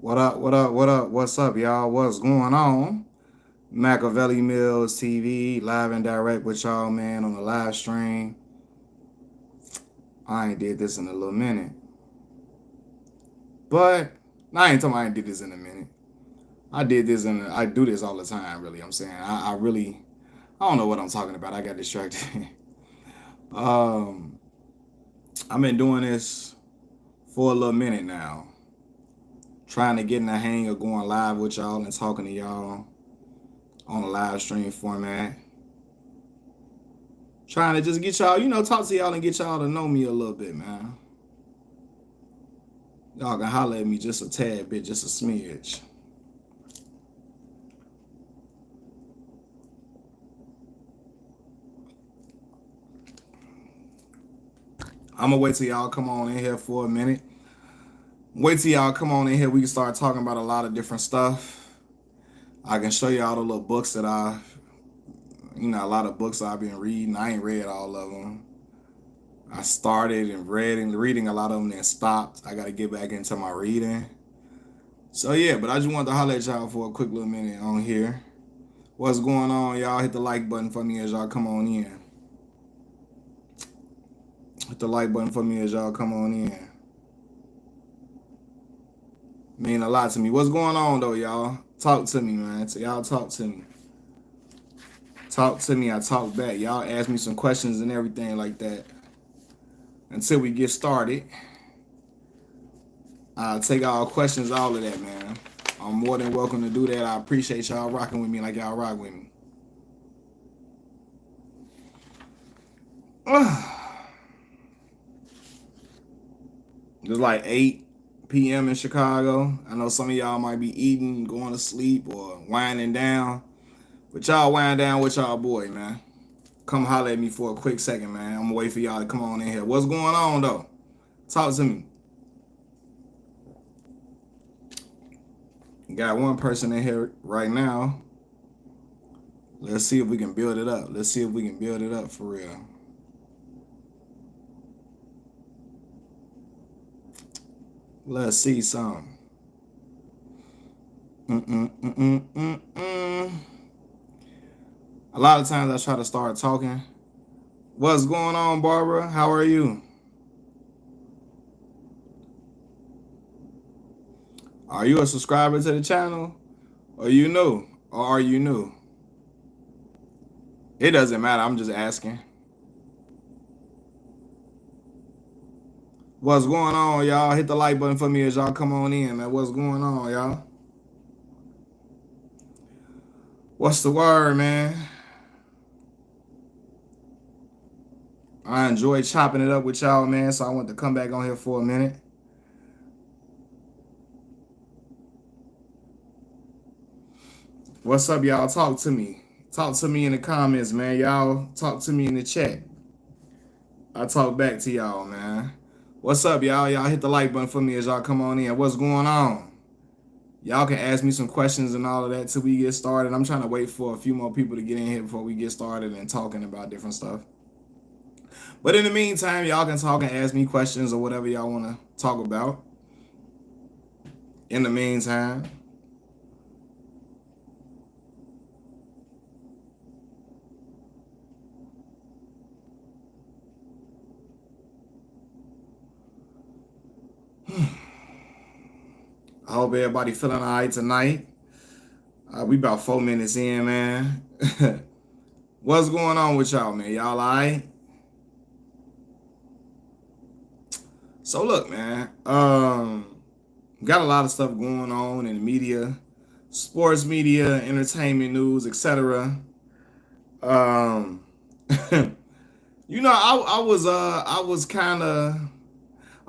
What up, what up, what up, what's up, y'all? What's going on? Mackaveli Millz TV, live and direct with y'all, man, on the live stream. I ain't did this in a little minute. But, I ain't talking about I ain't did this in a minute. I do this all the time, really. I'm saying, I don't know what I'm talking about. I got distracted. um, I've been doing this for a little minute now. Trying to get in the hang of going live with y'all and talking to y'all on a live stream format. Trying to just get y'all, talk to y'all and get y'all to know me a little bit, man. Y'all can holler at me just a tad bit, just a smidge. I'm gonna wait till y'all come on in here for a minute. Wait till y'all come on in here. We can start talking about a lot of different stuff. I can show y'all the little books that a lot of books I've been reading. I ain't read all of them. I started and reading a lot of them, then stopped. I got to get back into my reading. So yeah, but I just wanted to holler at y'all for a quick little minute on here. What's going on, y'all? Hit the like button for me as y'all come on in. Hit the like button for me as y'all come on in. Mean a lot to me. What's going on though, y'all? Talk to me, man. Y'all talk to me. Talk to me. I talk back. Y'all ask me some questions and everything like that. Until we get started, I'll take all questions, all of that, man. I'm more than welcome to do that. I appreciate y'all rocking with me like y'all rock with me. It's like 8 p.m. in Chicago. I know some of y'all might be eating, going to sleep, or winding down. But y'all wind down with y'all boy, man. Come holler at me for a quick second, man. I'm gonna wait for y'all to come on in here. What's going on, though? Talk to me. Got one person in here right now. Let's see if we can build it up. Let's see if we can build it up for real. Let's see some. A lot of times I try to start talking. What's going on, Barbara? How are you? Are you a subscriber to the channel? Or are you new? Or are you new? It doesn't matter. I'm just asking. What's going on, y'all? Hit the like button for me as y'all come on in, man. What's going on, y'all? What's the word, man? I enjoy chopping it up with y'all, man, so I want to come back on here for a minute. What's up, y'all? Talk to me. Talk to me in the comments, man. Y'all talk to me in the chat. I talk back to y'all, man. What's up, y'all? Y'all hit the like button for me as y'all come on in. What's going on? Y'all can ask me some questions and all of that till we get started. I'm trying to wait for a few more people to get in here before we get started and talking about different stuff. But in the meantime, y'all can talk and ask me questions or whatever y'all want to talk about. In the meantime. I hope everybody feeling all right tonight. We about 4 minutes in, man. What's going on with y'all, man? Y'all all right? So look, man. Got a lot of stuff going on in the media, sports media, entertainment news, etc.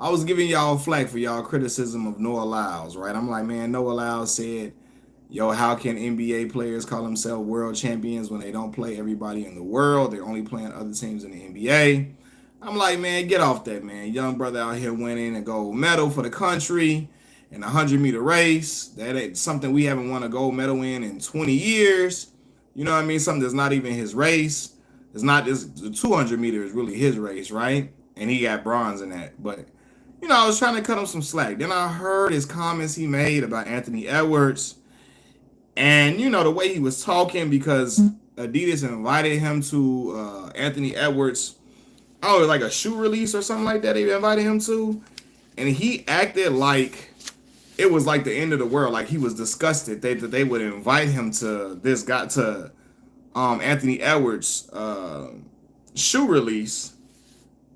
I was giving y'all flack for y'all criticism of Noah Lyles, right? I'm like, man, Noah Lyles said, yo, how can NBA players call themselves world champions when they don't play everybody in the world? They're only playing other teams in the NBA. I'm like, man, get off that, man. Young brother out here winning a gold medal for the country in a 100-meter race. That ain't something we haven't won a gold medal in 20 years. You know what I mean? Something that's not even his race. It's not this. The 200 meter is really his race, right? And he got bronze in that. But I was trying to cut him some slack. Then I heard his comments he made about Anthony Edwards, and the way he was talking, because Adidas invited him to Anthony Edwards, oh, like a shoe release or something like that. They invited him to, and he acted like it was like the end of the world. Like he was disgusted that they would invite him to this guy to Anthony Edwards shoe release,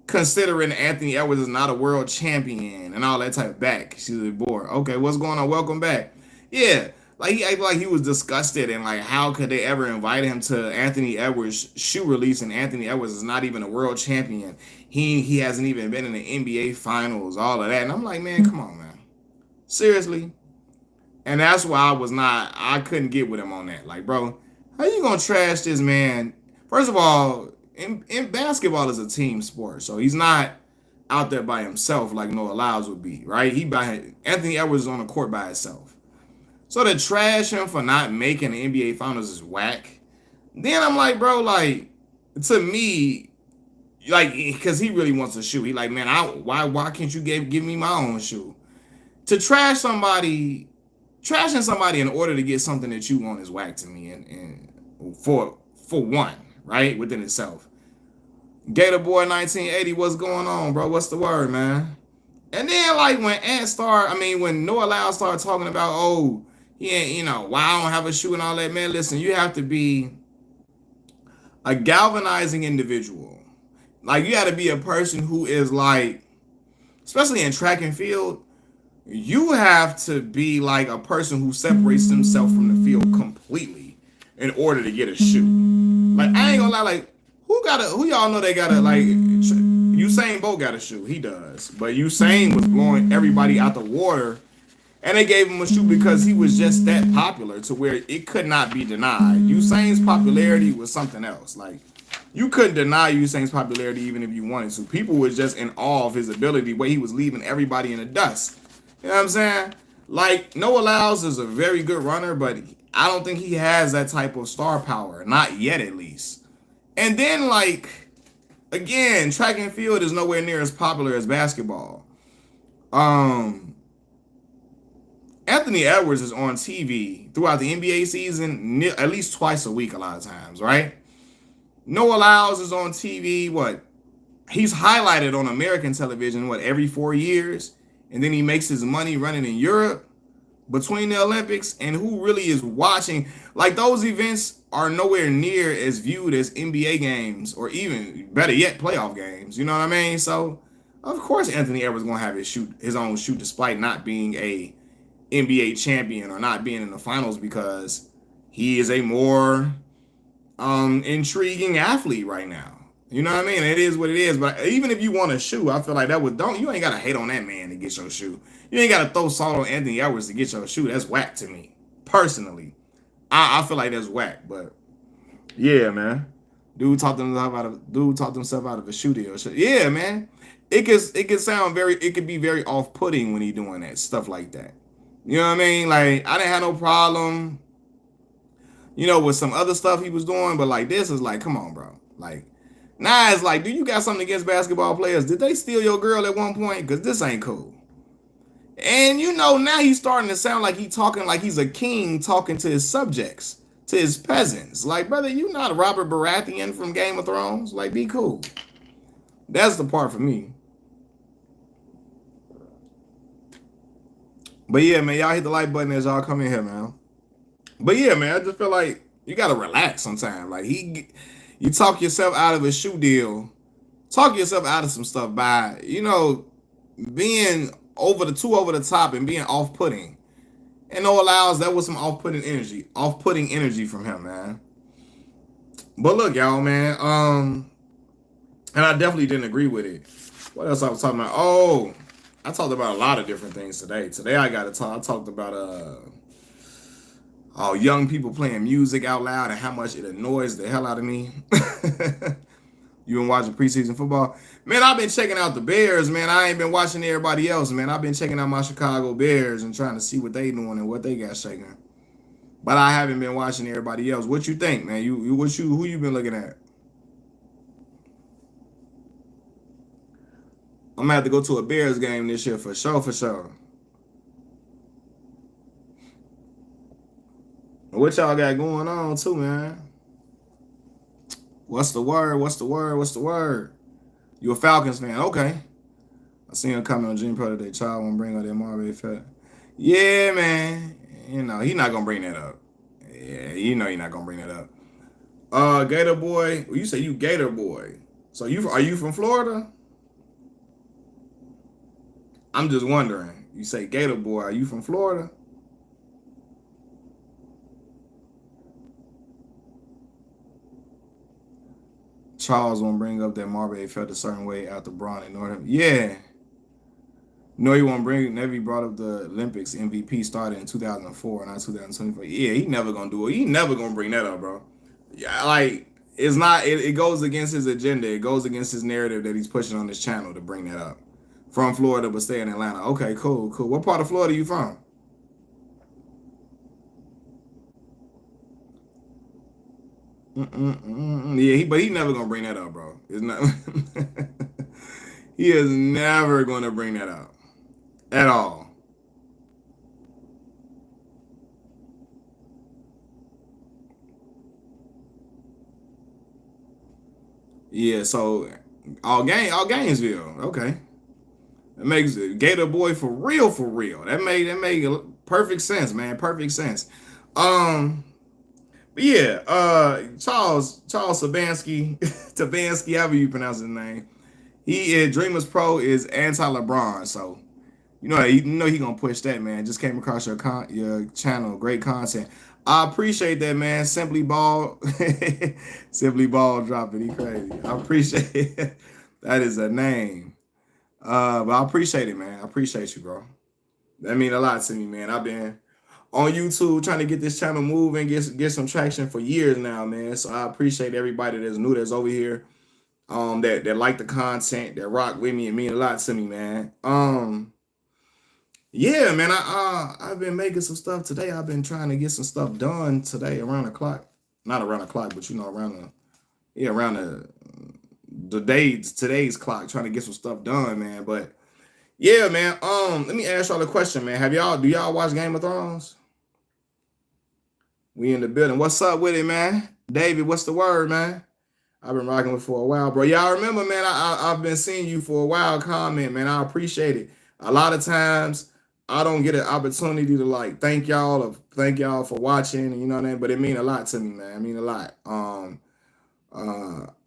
considering Anthony Edwards is not a world champion and all that type of back. She's like, bored. Okay, what's going on? Welcome back. Yeah. Like he acted like he was disgusted, and like how could they ever invite him to Anthony Edwards shoe release, and Anthony Edwards is not even a world champion. He hasn't even been in the NBA finals, all of that. And I'm like, man, come on, man. Seriously? And that's why I couldn't get with him on that. Like, bro, how you gonna trash this man? First of all, in basketball is a team sport, so he's not out there by himself like Noah Lyles would be, right? Anthony Edwards is on the court by himself. So to trash him for not making the NBA finals is whack. Then I'm like, bro, like, to me, like, because he really wants a shoe. He like, man, why can't you give me my own shoe? To trashing somebody in order to get something that you want is whack to me, and for one, right, within itself. Gator Boy 1980, what's going on, bro? What's the word, man? And then like when Noah Lyles started talking about, oh, he ain't, why I don't have a shoe and all that, man. Listen, you have to be a galvanizing individual. Like, you got to be a person who is like, especially in track and field, you have to be like a person who separates themselves from the field completely in order to get a shoe. Like, I ain't gonna lie, like, who y'all know they got a, like, Usain Bolt got a shoe. He does. But Usain was blowing everybody out the water, and they gave him a shoe because he was just that popular to where it could not be denied. Usain's popularity was something else. Like, you couldn't deny Usain's popularity even if you wanted to. People were just in awe of his ability, the way he was leaving everybody in the dust. You know what I'm saying? Like, Noah Lyles is a very good runner, but I don't think he has that type of star power. Not yet, at least. And then, like, again, track and field is nowhere near as popular as basketball. Anthony Edwards is on TV throughout the NBA season at least twice a week a lot of times, right? Noah Lyles is on TV, he's highlighted on American television, every 4 years? And then he makes his money running in Europe between the Olympics. And who really is watching? Like, those events are nowhere near as viewed as NBA games, or even better yet, playoff games. You know what I mean? So, of course, Anthony Edwards is going to have his own shoe, despite not being a NBA champion or not being in the finals, because he is a more intriguing athlete right now. You know what I mean? It is what it is. But even if you want a shoe, I feel like you ain't got to hate on that man to get your shoe. You ain't got to throw salt on Anthony Edwards to get your shoe. That's whack to me, personally. I feel like that's whack. But yeah, man. Dude talked himself out of a shoe deal. Yeah, man. It could be very off-putting when he doing that stuff like that. You know what I mean? Like, I didn't have no problem, with some other stuff he was doing, but like, this is like, come on, bro. Like, now it's like, do you got something against basketball players? Did they steal your girl at one point? Because this ain't cool. And now he's starting to sound like he's talking like he's a king talking to his subjects, to his peasants. Like, brother, you not Robert Baratheon from Game of Thrones. Like, be cool. That's the part for me. But yeah, man, y'all hit the like button as y'all come in here, man. But yeah, man, I just feel like you gotta relax sometimes. Like, you talk yourself out of a shoe deal, talk yourself out of some stuff by, being over the top and being off-putting. And Noah Lyles, that was some off-putting energy from him, man. But look, y'all, man, and I definitely didn't agree with it. What else I was talking about? Oh, I talked about a lot of different things today. Today I talked about young people playing music out loud and how much it annoys the hell out of me. You been watching preseason football? Man, I've been checking out the Bears, man. I ain't been watching everybody else, man. I've been checking out my Chicago Bears and trying to see what they doing and what they got shaking. But I haven't been watching everybody else. What you think, man? Who you been looking at? I'm gonna have to go to a Bears game this year for sure, for sure. What y'all got going on too, man? What's the word? What's the word? What's the word? You a Falcons fan? Okay. I seen him comment on Jimmy Pro today. Child won't bring up that Marbury Fett. Yeah, man. You know, he not gonna bring that up. Yeah, you know he not gonna bring that up. Gator boy. Well, you say you Gator boy. So are you from Florida? I'm just wondering. You say Gator boy, are you from Florida? Charles won't bring up that Marbury felt a certain way after Braun ignored him. Yeah. No, he won't bring. Never brought up the Olympics MVP started in 2004, not 2024. Yeah, he never gonna do it. He never gonna bring that up, bro. Yeah, like it's not. It goes against his agenda. It goes against his narrative that he's pushing on his channel to bring that up. From Florida, but stay in Atlanta. Okay, cool, cool. What part of Florida you from? Yeah, but he never gonna bring that up, bro. It's not. He is never gonna bring that up at all. Yeah, so all Gainesville. Okay. That makes it Gator Boy for real, for real. That made perfect sense, man. Perfect sense. Um, but yeah, Charles Sabansky, Tabansky, however you pronounce his name. He is Dreamers Pro is anti LeBron, so he gonna push that, man. Just came across your channel, great content. I appreciate that, man. Simply Ball, Simply Ball dropping. He crazy. I appreciate it. That is a name. But I appreciate it, man. I appreciate you, bro. That mean a lot to me, man. I've been on YouTube trying to get this channel moving, get some traction for years now, man. So I appreciate everybody that's new that's over here, that like the content, that rock with me. It mean a lot to me, man. Yeah, man. I've been making some stuff today. I've been trying to get some stuff done today around the clock. Not around the clock, but around today's clock, trying to get some stuff done, man. But yeah, man. Let me ask y'all a question, man. Do y'all watch Game of Thrones? We in the building. What's up with it, man? David, what's the word, man? I've been rocking with for a while, bro. Y'all remember, man, I've been seeing you for a while. Comment, man. I appreciate it. A lot of times I don't get an opportunity to like thank y'all for watching, and you know what I mean? But it mean a lot to me, man. It mean a lot. I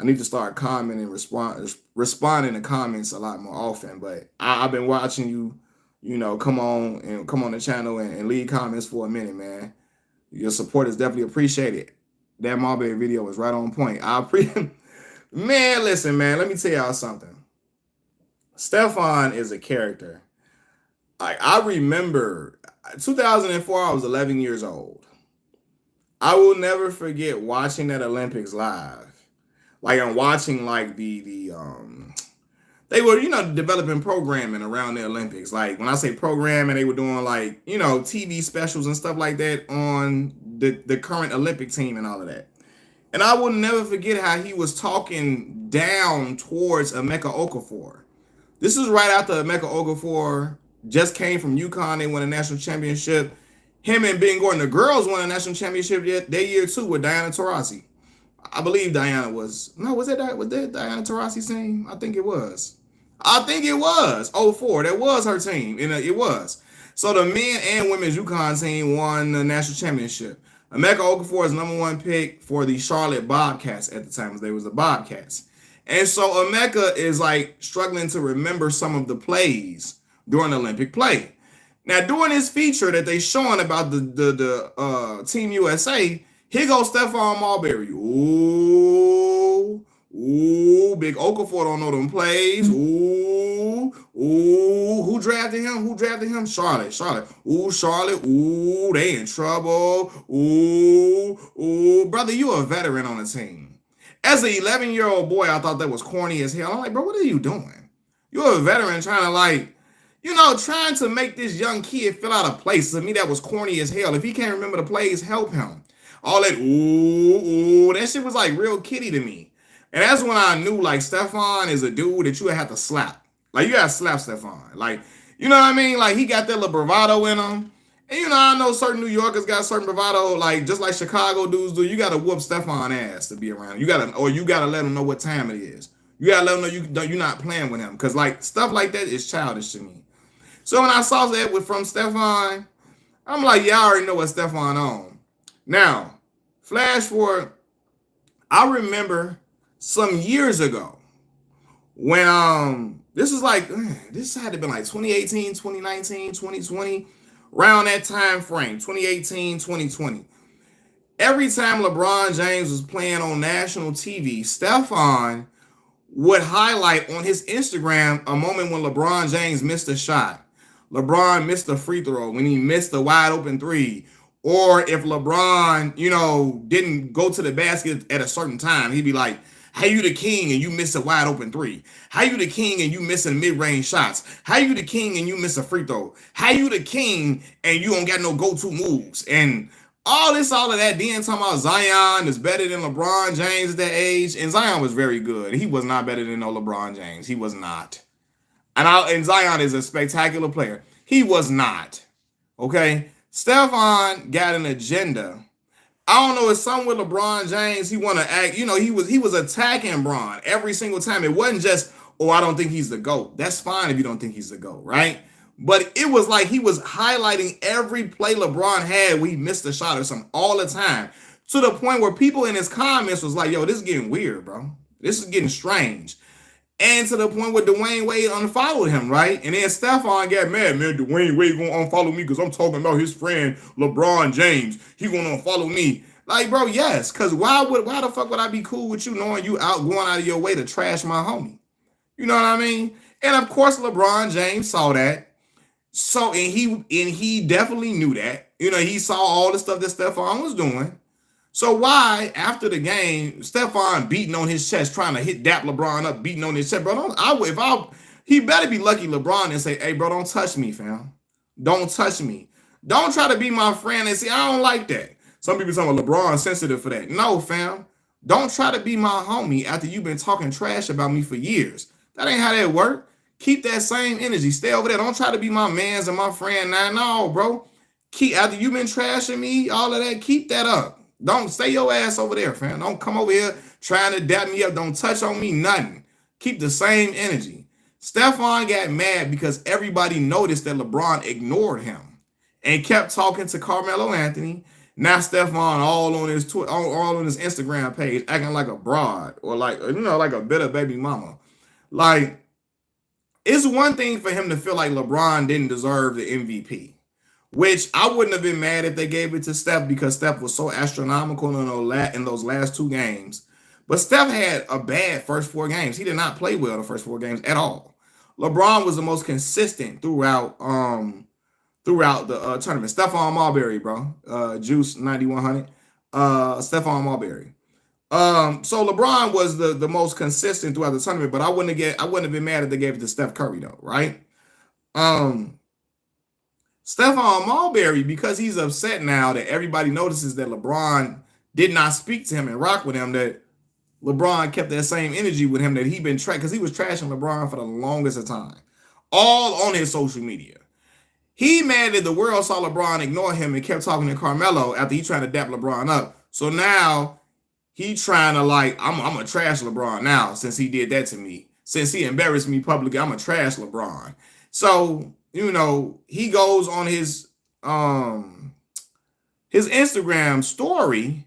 need to start commenting and responding to comments a lot more often. But I've been watching you, come on the channel and leave comments for a minute, man. Your support is definitely appreciated. That Marbury video was right on point. Man, listen, man, let me tell y'all something. Stefan is a character. I remember 2004, I was 11 years old. I will never forget watching that Olympics live. Like I'm watching like they were, developing programming around the Olympics. Like when I say programming, they were doing like, TV specials and stuff like that on the current Olympic team and all of that. And I will never forget how he was talking down towards Emeka Okafor. This is right after Emeka Okafor just came from UConn. They won a national championship. Him and Ben Gordon, the girls won a national championship that year too with Diana Taurasi. I believe Diana was that Diana Taurasi's team? I think it was. 04. That was her team. And it was. So the men and women's UConn team won the national championship. Emeka Okafor is #1 pick for the Charlotte Bobcats at the time, as they was the Bobcats. And so Emeka is like struggling to remember some of the plays during the Olympic play. Now, during this feature that they showing about the Team USA, here goes Stephon Marbury. Ooh, big Okafor don't know them plays. Ooh, who drafted him? Charlotte. Ooh, Charlotte. Ooh, they in trouble. Ooh, brother, you a veteran on the team. As an 11-year-old boy, I thought that was corny as hell. I'm like, bro, what are you doing? You're a veteran trying to make this young kid fill out a place. To me, that was corny as hell. If he can't remember the plays, help him. All that that shit was like real kiddie to me. And that's when I knew like Stefan is a dude that you have to slap. Like, you gotta slap Stephon. Like, you know what I mean? Like, he got that little bravado in him. And you know, I know certain New Yorkers got certain bravado, like just like Chicago dudes do. You gotta whoop Stephon ass to be around. You gotta let him know what time it is. You gotta let him know you're not playing with him. Cause like stuff like that is childish to me. So when I saw that from Stephon, I'm like, yeah, I already know what Stephon on. Now, flash forward, I remember some years ago when this is like, this had to be like 2018, 2019, 2020, around that time frame, 2018, 2020. Every time LeBron James was playing on national TV, Stephon would highlight on his Instagram a moment when LeBron James missed a shot. LeBron missed a free throw, when he missed a wide open three, or if LeBron, didn't go to the basket at a certain time, he'd be like, how you the king and you miss a wide open three? How you the king and you missing mid-range shots? How you the king and you miss a free throw? How you the king and you don't got no go-to moves? And all of that, then talking about Zion is better than LeBron James at that age. And Zion was very good. He was not better than no LeBron James. He was not. And Zion is a spectacular player. He was not. Okay? Stephon got an agenda. I don't know, it's something with LeBron James. He want to act, he was attacking Bron every single time. It wasn't just, oh, I don't think he's the GOAT. That's fine if you don't think he's the GOAT, right? But it was like he was highlighting every play LeBron had where he missed a shot or something all the time, to the point where people in his comments was like, yo, this is getting weird, bro. This is getting strange. And to the point where Dwayne Wade unfollowed him, right? And then Stephon got mad, man, Dwayne Wade gonna unfollow me because I'm talking about his friend LeBron James. He gonna unfollow me. Like, bro, yes, because why the fuck would I be cool with you knowing you going out of your way to trash my homie? You know what I mean? And of course, LeBron James saw that. So, and he definitely knew that. He saw all the stuff that Stephon was doing. So why, after the game, Stephon beating on his chest, trying to dap LeBron up, beating on his chest, bro? He better be lucky LeBron and say, hey, bro, don't touch me, fam. Don't touch me. Don't try to be my friend and say, I don't like that. Some people talking about LeBron sensitive for that. No, fam. Don't try to be my homie after you've been talking trash about me for years. That ain't how that work. Keep that same energy. Stay over there. Don't try to be my mans and my friend now. No, bro. After you've been trashing me, all of that, keep that up. Don't stay your ass over there, fam. Don't come over here trying to dap me up. Don't touch on me, nothing. Keep the same energy. Stephon got mad because everybody noticed that LeBron ignored him and kept talking to Carmelo Anthony. Now Stephon all on his Instagram page acting like a broad or like a bitter baby mama. Like, it's one thing for him to feel like LeBron didn't deserve the MVP. Which I wouldn't have been mad if they gave it to Steph because Steph was so astronomical in those last two games. But Steph had a bad first four games. He did not play well the first four games at all. LeBron was the most consistent throughout the tournament. Stephon Marbury, bro. Juice 9100. Stephon Marbury. So LeBron was the most consistent throughout the tournament, but I wouldn't have been mad if they gave it to Steph Curry though, right? Stephon Marbury, because he's upset now that everybody notices that LeBron did not speak to him and rock with him, that LeBron kept that same energy with him that he been because he was trashing LeBron for the longest of time, all on his social media. He mad that the world saw LeBron ignore him and kept talking to Carmelo after he trying to dap LeBron up. So now he trying to I'm gonna trash LeBron now since he did that to me. Since he embarrassed me publicly, I'm gonna trash LeBron. So he goes on his Instagram story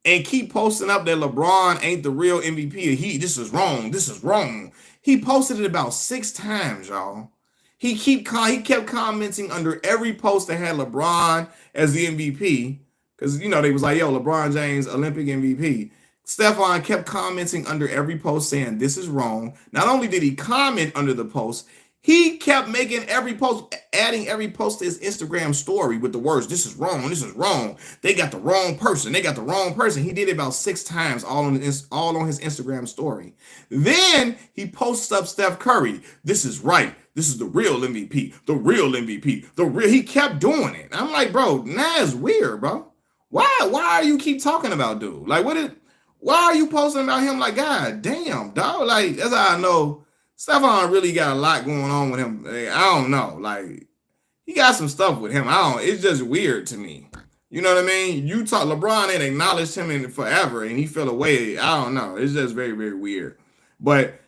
and keep posting up that LeBron ain't the real MVP. This is wrong. This is wrong. He posted it about 6 times, y'all. He kept commenting under every post that had LeBron as the MVP because they was like, yo, LeBron James Olympic MVP. Stephon kept commenting under every post saying this is wrong. Not only did he comment under the post, he kept making every post, adding every post to his Instagram story with the words, this is wrong, this is wrong. They got the wrong person. They got the wrong person. He did it about 6 times all on his Instagram story. Then he posts up Steph Curry. This is right. This is the real MVP. The real MVP. He kept doing it. I'm like, bro, that's weird, bro. Why are you keep talking about dude? Like, why are you posting about him? Like, God damn, dog. Like, that's how I know Stephon really got a lot going on with him. I don't know. Like, he got some stuff with him. It's just weird to me. You know what I mean? LeBron ain't acknowledged him in forever and he fell away. I don't know. It's just very, very weird. But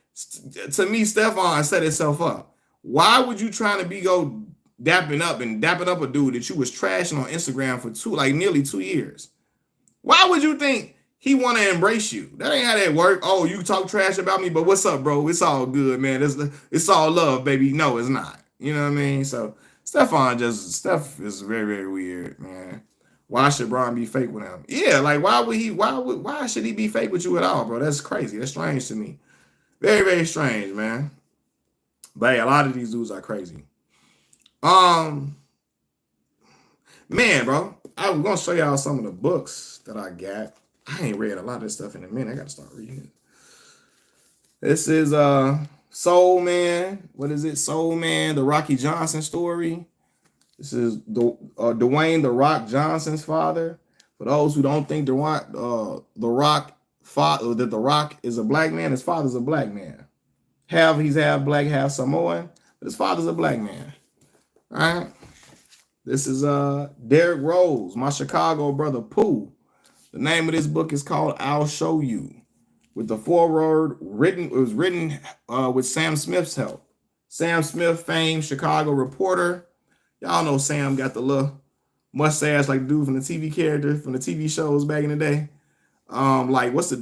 to me, Stephon set itself up. Why would you try to go dapping up a dude that you was trashing on Instagram for nearly 2 years? Why would you think he want to embrace you? That ain't how that work. Oh, you talk trash about me, but what's up, bro? It's all good, man. It's all love, baby. No, it's not. You know what I mean? So Steph is very, very weird, man. Why should Bron be fake with him? Yeah, like why should he be fake with you at all, bro? That's crazy. That's strange to me. Very, very strange, man. But hey, a lot of these dudes are crazy. Man, bro, I was gonna show y'all some of the books that I got. I ain't read a lot of this stuff in a minute. I gotta start reading it. This is Soul Man. What is it? Soul Man, the Rocky Johnson story. This is Dwayne the Rock Johnson's father. For those who don't think that the Rock is a black man, his father's a black man. He's half black, half Samoan, but his father's a black man. All right. This is Derrick Rose, my Chicago brother Pooh. The name of this book is called I'll Show You. With the foreword written with Sam Smith's help. Sam Smith, famed Chicago reporter. Y'all know Sam got the little mustache like the dude from the TV character from the TV shows back in the day. Like what's he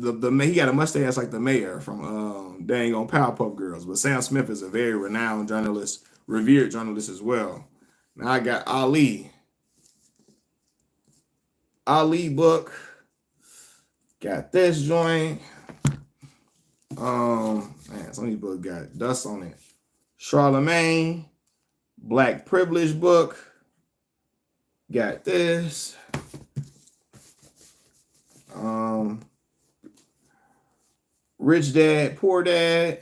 got a mustache like the mayor from dang on Powerpuff Girls. But Sam Smith is a very renowned journalist, revered journalist as well. Now I got Ali book. Got this joint. Man, some of these books got dust on it. Charlemagne, Black Privilege book. Got this. Rich Dad, Poor Dad.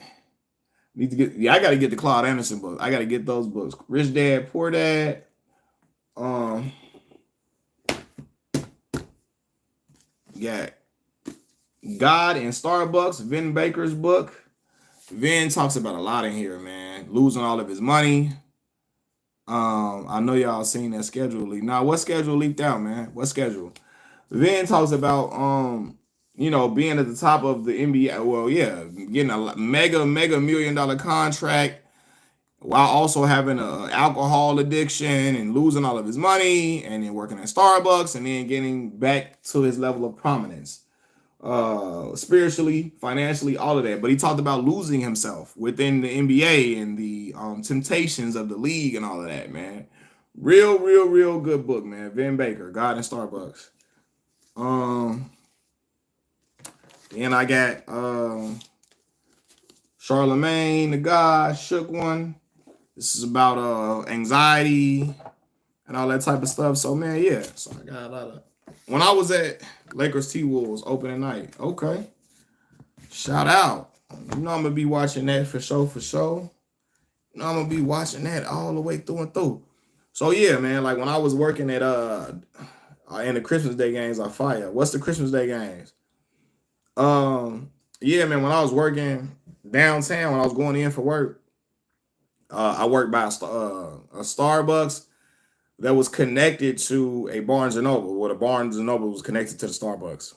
I gotta get the Claude Anderson book. I gotta get those books. Rich Dad, Poor Dad. Got God in Starbucks, Vin Baker's book. Vin talks about a lot in here, man. Losing all of his money. I know y'all seen that schedule leak. Now, what schedule leaked out, man? What schedule? Vin talks about being at the top of the NBA. Well, yeah, getting a mega $1 million contract while also having an alcohol addiction and losing all of his money and then working at Starbucks and then getting back to his level of prominence. Spiritually, financially, all of that. But he talked about losing himself within the NBA and the temptations of the league and all of that, man. Real good book, man. Vin Baker, God in Starbucks. Then I got Charlemagne the God, Shook One. This is about anxiety and all that type of stuff. So man, yeah. So I got a lot of. When I was at Lakers T-Wolves opening night, okay. Shout out. You know I'm gonna be watching that for sure. You know I'm gonna be watching that all the way through and through. So yeah, man. Like when I was working at in the Christmas Day games, I fire. What's the Christmas Day games? Yeah, man. When I was working downtown, when I was going in for work, I worked by a Starbucks that was connected to a Barnes & Noble, where the Barnes & Noble was connected to the Starbucks.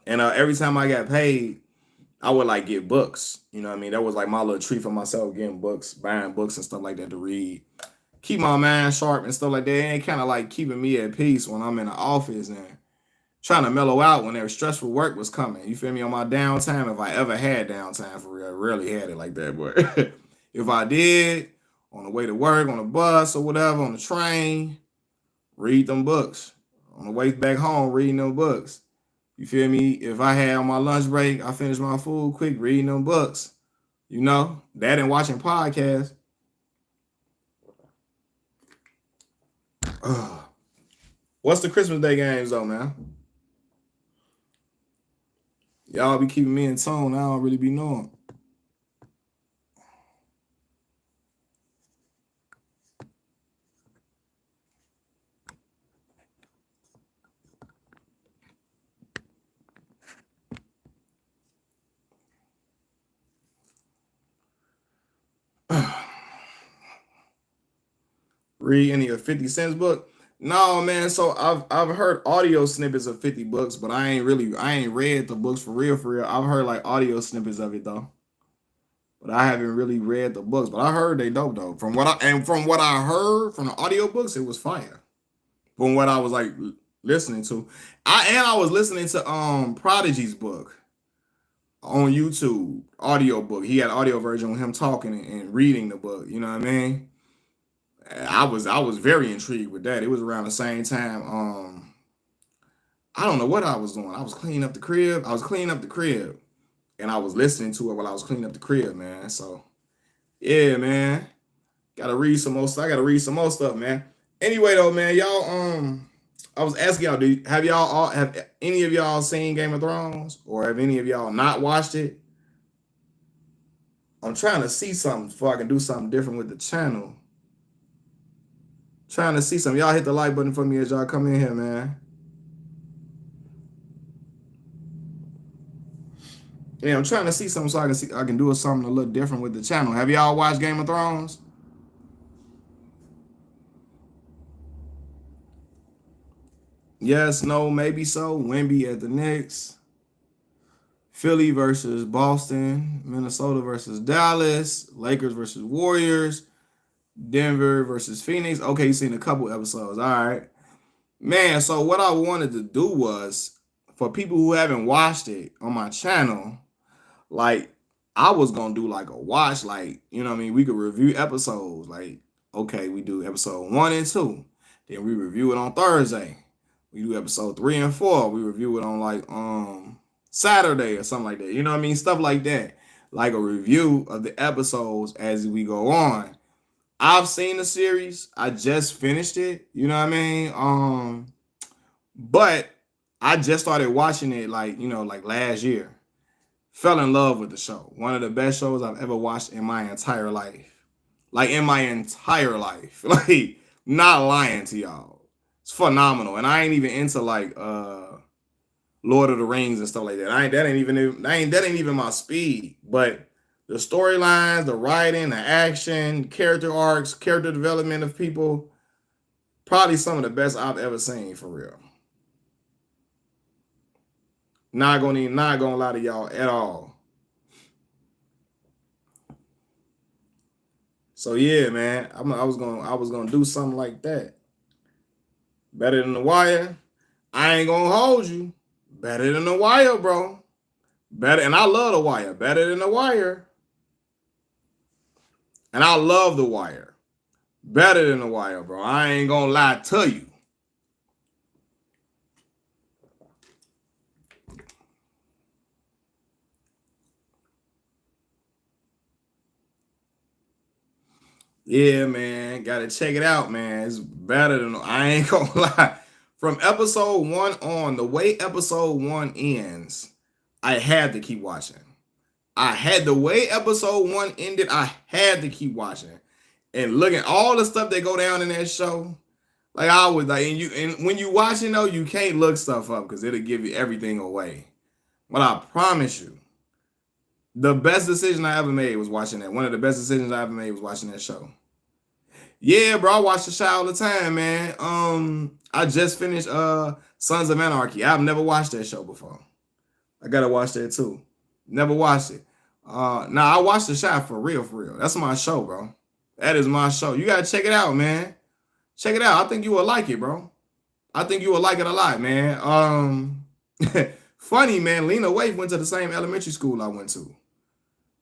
And every time I got paid, I would like get books. You know what I mean? That was like my little treat for myself, getting books, buying books and stuff like that to read. Keep my mind sharp and stuff like that. And kind of like keeping me at peace when I'm in the office and trying to mellow out when their stressful work was coming. You feel me? On my downtime, if I ever had downtime for real, I rarely had it like that. But if I did, on the way to work, on the bus or whatever, on the train, read them books. On the way back home, reading them books. You feel me? If I had on my lunch break, I finished my food quick, reading them books. You know, that and watching podcasts. What's the Christmas Day games though, man? Y'all be keeping me in tone. I don't really be knowing. Read any of 50 Cent's book? No, man. So I've heard audio snippets of 50 books, but I ain't read the books for real, for real. I've heard like audio snippets of it though. But I haven't really read the books. But I heard they dope though. From what I heard from the audio books, it was fire. From what I was like listening to. I was listening to Prodigy's book on YouTube, audio book. He had audio version with him talking and reading the book. You know what I mean? I was very intrigued with that. It was around the same time. I don't know what I was doing. I was cleaning up the crib. I was cleaning up the crib, and I was listening to it while I was cleaning up the crib, man. So yeah, man. Gotta read some more stuff. I gotta read some more stuff, man. Anyway, though, man, y'all. I was asking y'all, have any of y'all seen Game of Thrones, or have any of y'all not watched it? I'm trying to see something before I can do something different with the channel. Trying to see something. Y'all hit the like button for me as y'all come in here, man. Yeah, I'm trying to see something so I can do something a little different with the channel. Have y'all watched Game of Thrones? Yes, no, maybe so. Wemby at the Knicks. Philly versus Boston. Minnesota versus Dallas. Lakers versus Warriors. Denver versus Phoenix. Okay, you seen a couple episodes. All right. Man, so what I wanted to do was, for people who haven't watched it on my channel, like, I was gonna do like a watch, like, you know what I mean? We could review episodes. Like, okay, we do episode 1 and 2. Then we review it on Thursday. We do episode 3 and 4. We review it on like Saturday or something like that. You know what I mean? Stuff like that. Like a review of the episodes as we go on. I've seen the series. I just finished it. You know what I mean? But I just started watching it like, like last year. Fell in love with the show. One of the best shows I've ever watched in my entire life. Like in my entire life. Like, not lying to y'all. It's phenomenal. And I ain't even into like Lord of the Rings and stuff like that. That ain't even my speed. But the storylines, the writing, the action, character arcs, character development of people, probably some of the best I've ever seen, for real. Not gonna lie to y'all at all. So yeah, man, I was gonna do something like that. Better than The Wire. I ain't gonna hold you. Better than The Wire, bro. Better, and I love The Wire. Better than The Wire. And I love The Wire. Better than The Wire, bro. I ain't gonna lie to you. Yeah, man. Gotta check it out, man. It's better than, I ain't gonna lie. From episode 1 on, the way episode 1 ends, I had to keep watching. The way episode 1 ended, I had to keep watching. And look at all the stuff that go down in that show. Like I was like, and when you watching though, you can't look stuff up because it'll give you everything away. But I promise you, the best decision I ever made was watching that. One of the best decisions I ever made was watching that show. Yeah, bro, I watch the show all the time, man. I just finished Sons of Anarchy. I've never watched that show before. I gotta watch that too. Never watched it. Nah, I watched the show for real, for real. That's my show, bro. That is my show. You gotta check it out, man. Check it out. I think you will like it, bro. I think you will like it a lot, man. Funny, man. Lena Waithe went to the same elementary school I went to.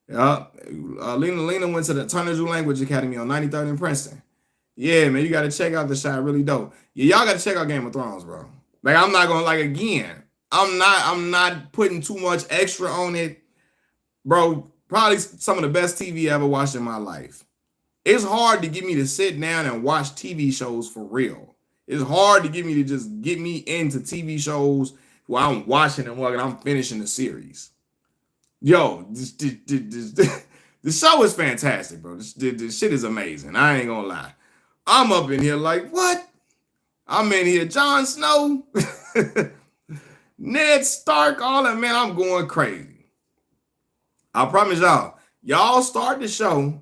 Yeah, Lena went to the Turner Jew Language Academy on 93rd and Princeton. Yeah, man, you got to check out the show. Really dope. Yeah, y'all got to check out Game of Thrones, bro. Like, I'm not gonna, like, again, I'm not putting too much extra on it, bro. Probably some of the best TV I ever watched in my life. It's hard to get me to sit down and watch TV shows for real. It's hard to get me to just get me into TV shows while I'm watching them while I'm finishing the series. Yo, the show is fantastic, bro. This shit is amazing. I ain't gonna lie. I'm up in here like, what? I'm in here, Jon Snow, Ned Stark, all that, man. I'm going crazy. I promise y'all. Y'all start the show.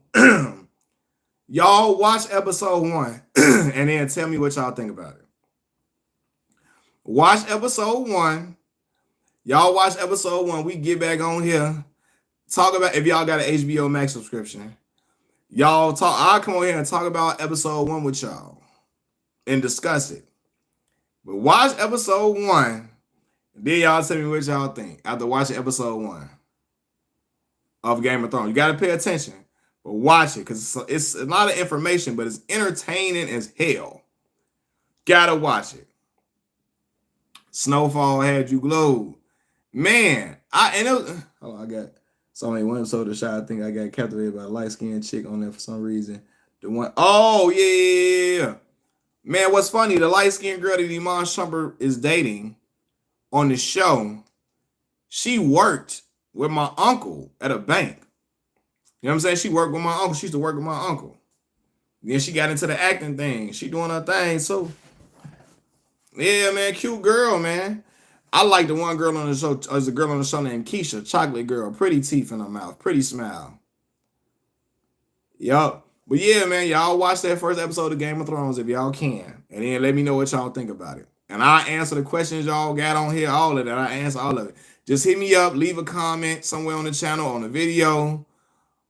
Y'all watch episode 1 and then tell me what y'all think about it. Watch episode 1. Y'all watch episode 1. We get back on here. Talk about if y'all got an HBO Max subscription. Y'all talk. I'll come on here and talk about episode 1 with y'all and discuss it. But watch episode 1. Then y'all tell me what y'all think after watching episode 1 of Game of Thrones. You got to pay attention, but watch it because it's a lot of information, but it's entertaining as hell. Gotta watch it. Snowfall had you glued. Man, I got so many one episode of the show. I think I got captivated by a light-skinned chick on there for some reason. The one, oh yeah. Man, what's funny, the light-skinned girl that Iman Shumpert is dating on the show, she worked with my uncle at a bank. You know what I'm saying? She worked with my uncle. She used to work with my uncle. Then she got into the acting thing. She doing her thing. So, yeah, man, cute girl, man. I like the one girl on the show. There's a girl on the show named Keisha, chocolate girl, pretty teeth in her mouth, pretty smile. Yup. But yeah, man, y'all watch that first episode of Game of Thrones if y'all can. And then let me know what y'all think about it. And I answer the questions y'all got on here, all of that. I answer all of it. Just hit me up, leave a comment somewhere on the channel, on the video,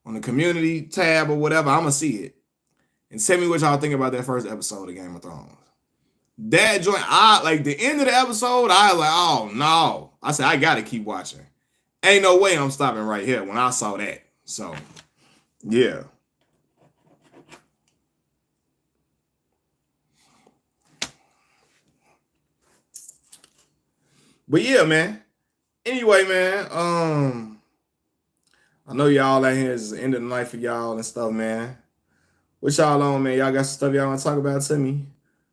on the community tab or whatever. I'm going to see it. And tell me what y'all think about that first episode of Game of Thrones. That joint, like the end of the episode, I was like, oh no. I said, I got to keep watching. Ain't no way I'm stopping right here when I saw that. So, yeah. But yeah, man. Anyway, man, I know y'all out here is the end of the night for y'all and stuff, man. What y'all on, man? Y'all got some stuff y'all want to talk about to me?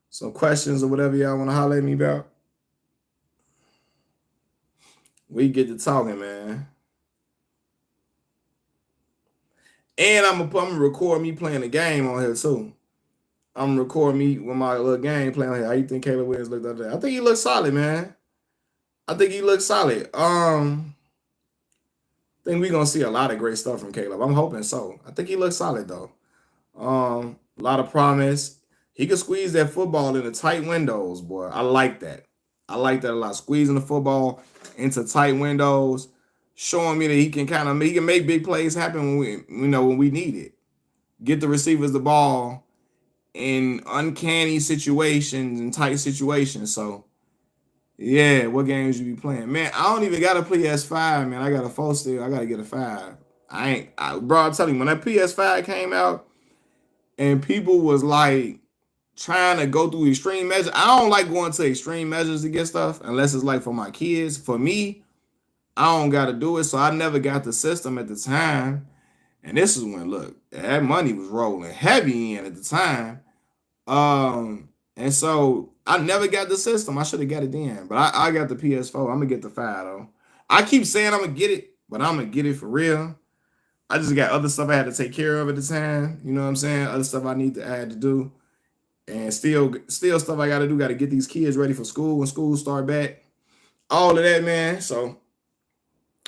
Some questions or whatever y'all want to holler at me about? We get to talking, man. And I'm gonna record me playing the game on here too. I'm gonna record me with my little game playing on here. How you think Caleb Williams looked up there? I think he looks solid, man. I think he looks solid. I think we're gonna see a lot of great stuff from Caleb. I'm hoping so. I think he looks solid though. A lot of promise. He can squeeze that football into tight windows, boy. I like that. I like that a lot. Squeezing the football into tight windows, showing me that he can make big plays happen when we need it. Get the receivers the ball in uncanny situations and tight situations. So, yeah, what games you be playing? Man, I don't even got a PS5, man. I got a 4 still. I got to get a 5. Bro, I'm telling you, when that PS5 came out and people was like trying to go through extreme measures, I don't like going to extreme measures to get stuff unless it's like for my kids. For me, I don't got to do it. So I never got the system at the time. And this is when, look, that money was rolling heavy in at the time. And so I never got the system. I should have got it then. But I got the PS4. I'm going to get the 5, though. I keep saying I'm going to get it, but I'm going to get it for real. I just got other stuff I had to take care of at the time. You know what I'm saying? Other stuff I had to do. And still stuff I got to do. Got to get these kids ready for school when school start back. All of that, man. So,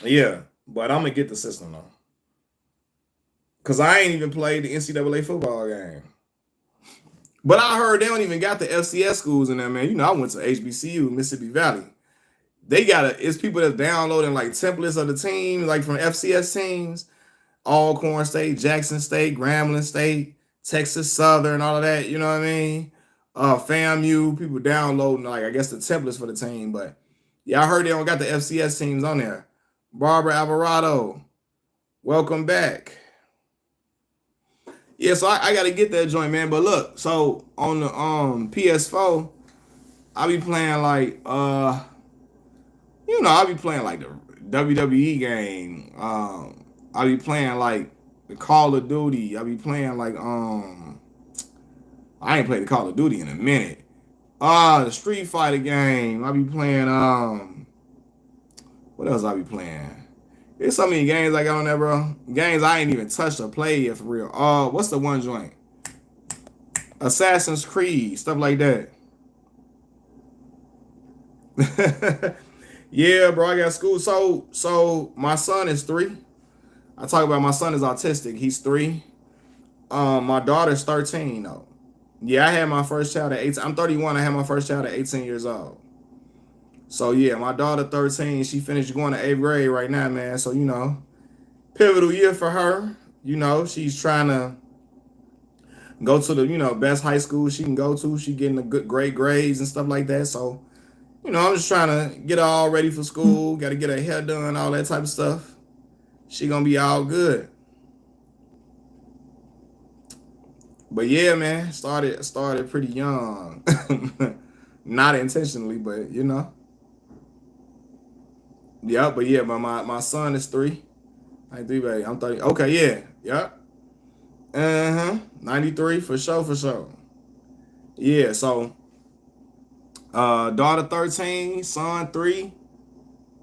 yeah. But I'm going to get the system, though. Because I ain't even played the NCAA football game. But I heard they don't even got the FCS schools in there, man. You know, I went to HBCU, Mississippi Valley. It's people that's downloading like templates of the team, like from FCS teams. Alcorn State, Jackson State, Grambling State, Texas Southern, all of that, you know what I mean? FAMU, people downloading, like, I guess the templates for the team. But, yeah, I heard they don't got the FCS teams on there. Barbara Alvarado, welcome back. Yeah, so I got to get that joint, man. But look, so on the PS4, I be playing like, I be playing like the WWE game. I be playing like the Call of Duty. I be playing like I ain't played the Call of Duty in a minute. The Street Fighter game. I be playing what else I be playing? There's so many games I got on there, bro. Games I ain't even touched or played yet for real. What's the one joint? Assassin's Creed, stuff like that. Yeah, bro, I got school. So my son is 3. I talk about my son is autistic. He's 3. My daughter's 13 though. Yeah, I had my first child at 18. I'm 31. I had my first child at 18 years old. So yeah, my daughter 13. She finished going to 8th grade right now, man. So pivotal year for her. She's trying to go to the best high school she can go to. She getting the good great grades and stuff like that. So I'm just trying to get her all ready for school. Got to get her hair done, all that type of stuff. She gonna be all good. But yeah, man, started pretty young. Not intentionally, but Yeah, but yeah, but my son is 3. I'm 3, baby. I'm 30. Okay, yeah. Yep. 93 for sure, for sure. Yeah, so daughter 13, son 3.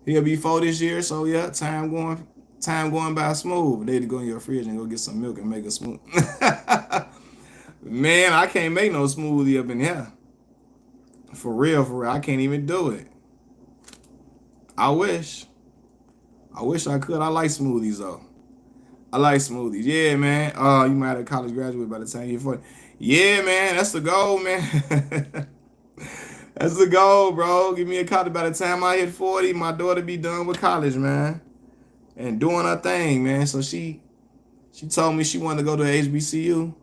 He'll be 4 this year. So yeah, time going by smooth. They to go in your fridge and go get some milk and make a smooth. Man, I can't make no smoothie up in here. For real, for real. I can't even do it. I wish. I wish I could. I like smoothies though. I like smoothies. Yeah, man. You might have a college graduate by the time you're 40. Yeah, man. That's the goal, man. That's the goal, bro. Give me a college by the time I hit 40. My daughter be done with college, man, and doing her thing, man. So she told me she wanted to go to HBCU.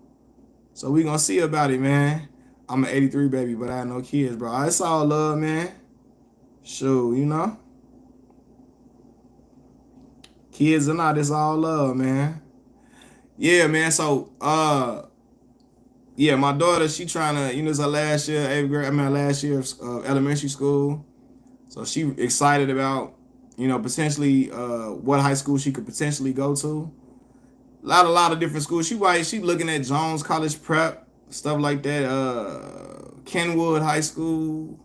So we gonna see about it, man. I'm an 83 baby, but I have no kids, bro. It's all love, man. Sure. Kids or not, it's all love, man. Yeah, man. So yeah, my daughter, she trying to, it's her last year, 8th grade, last year of elementary school. So she excited about, potentially what high school she could potentially go to. A lot of different schools. She looking at Jones College Prep, stuff like that. Kenwood High School,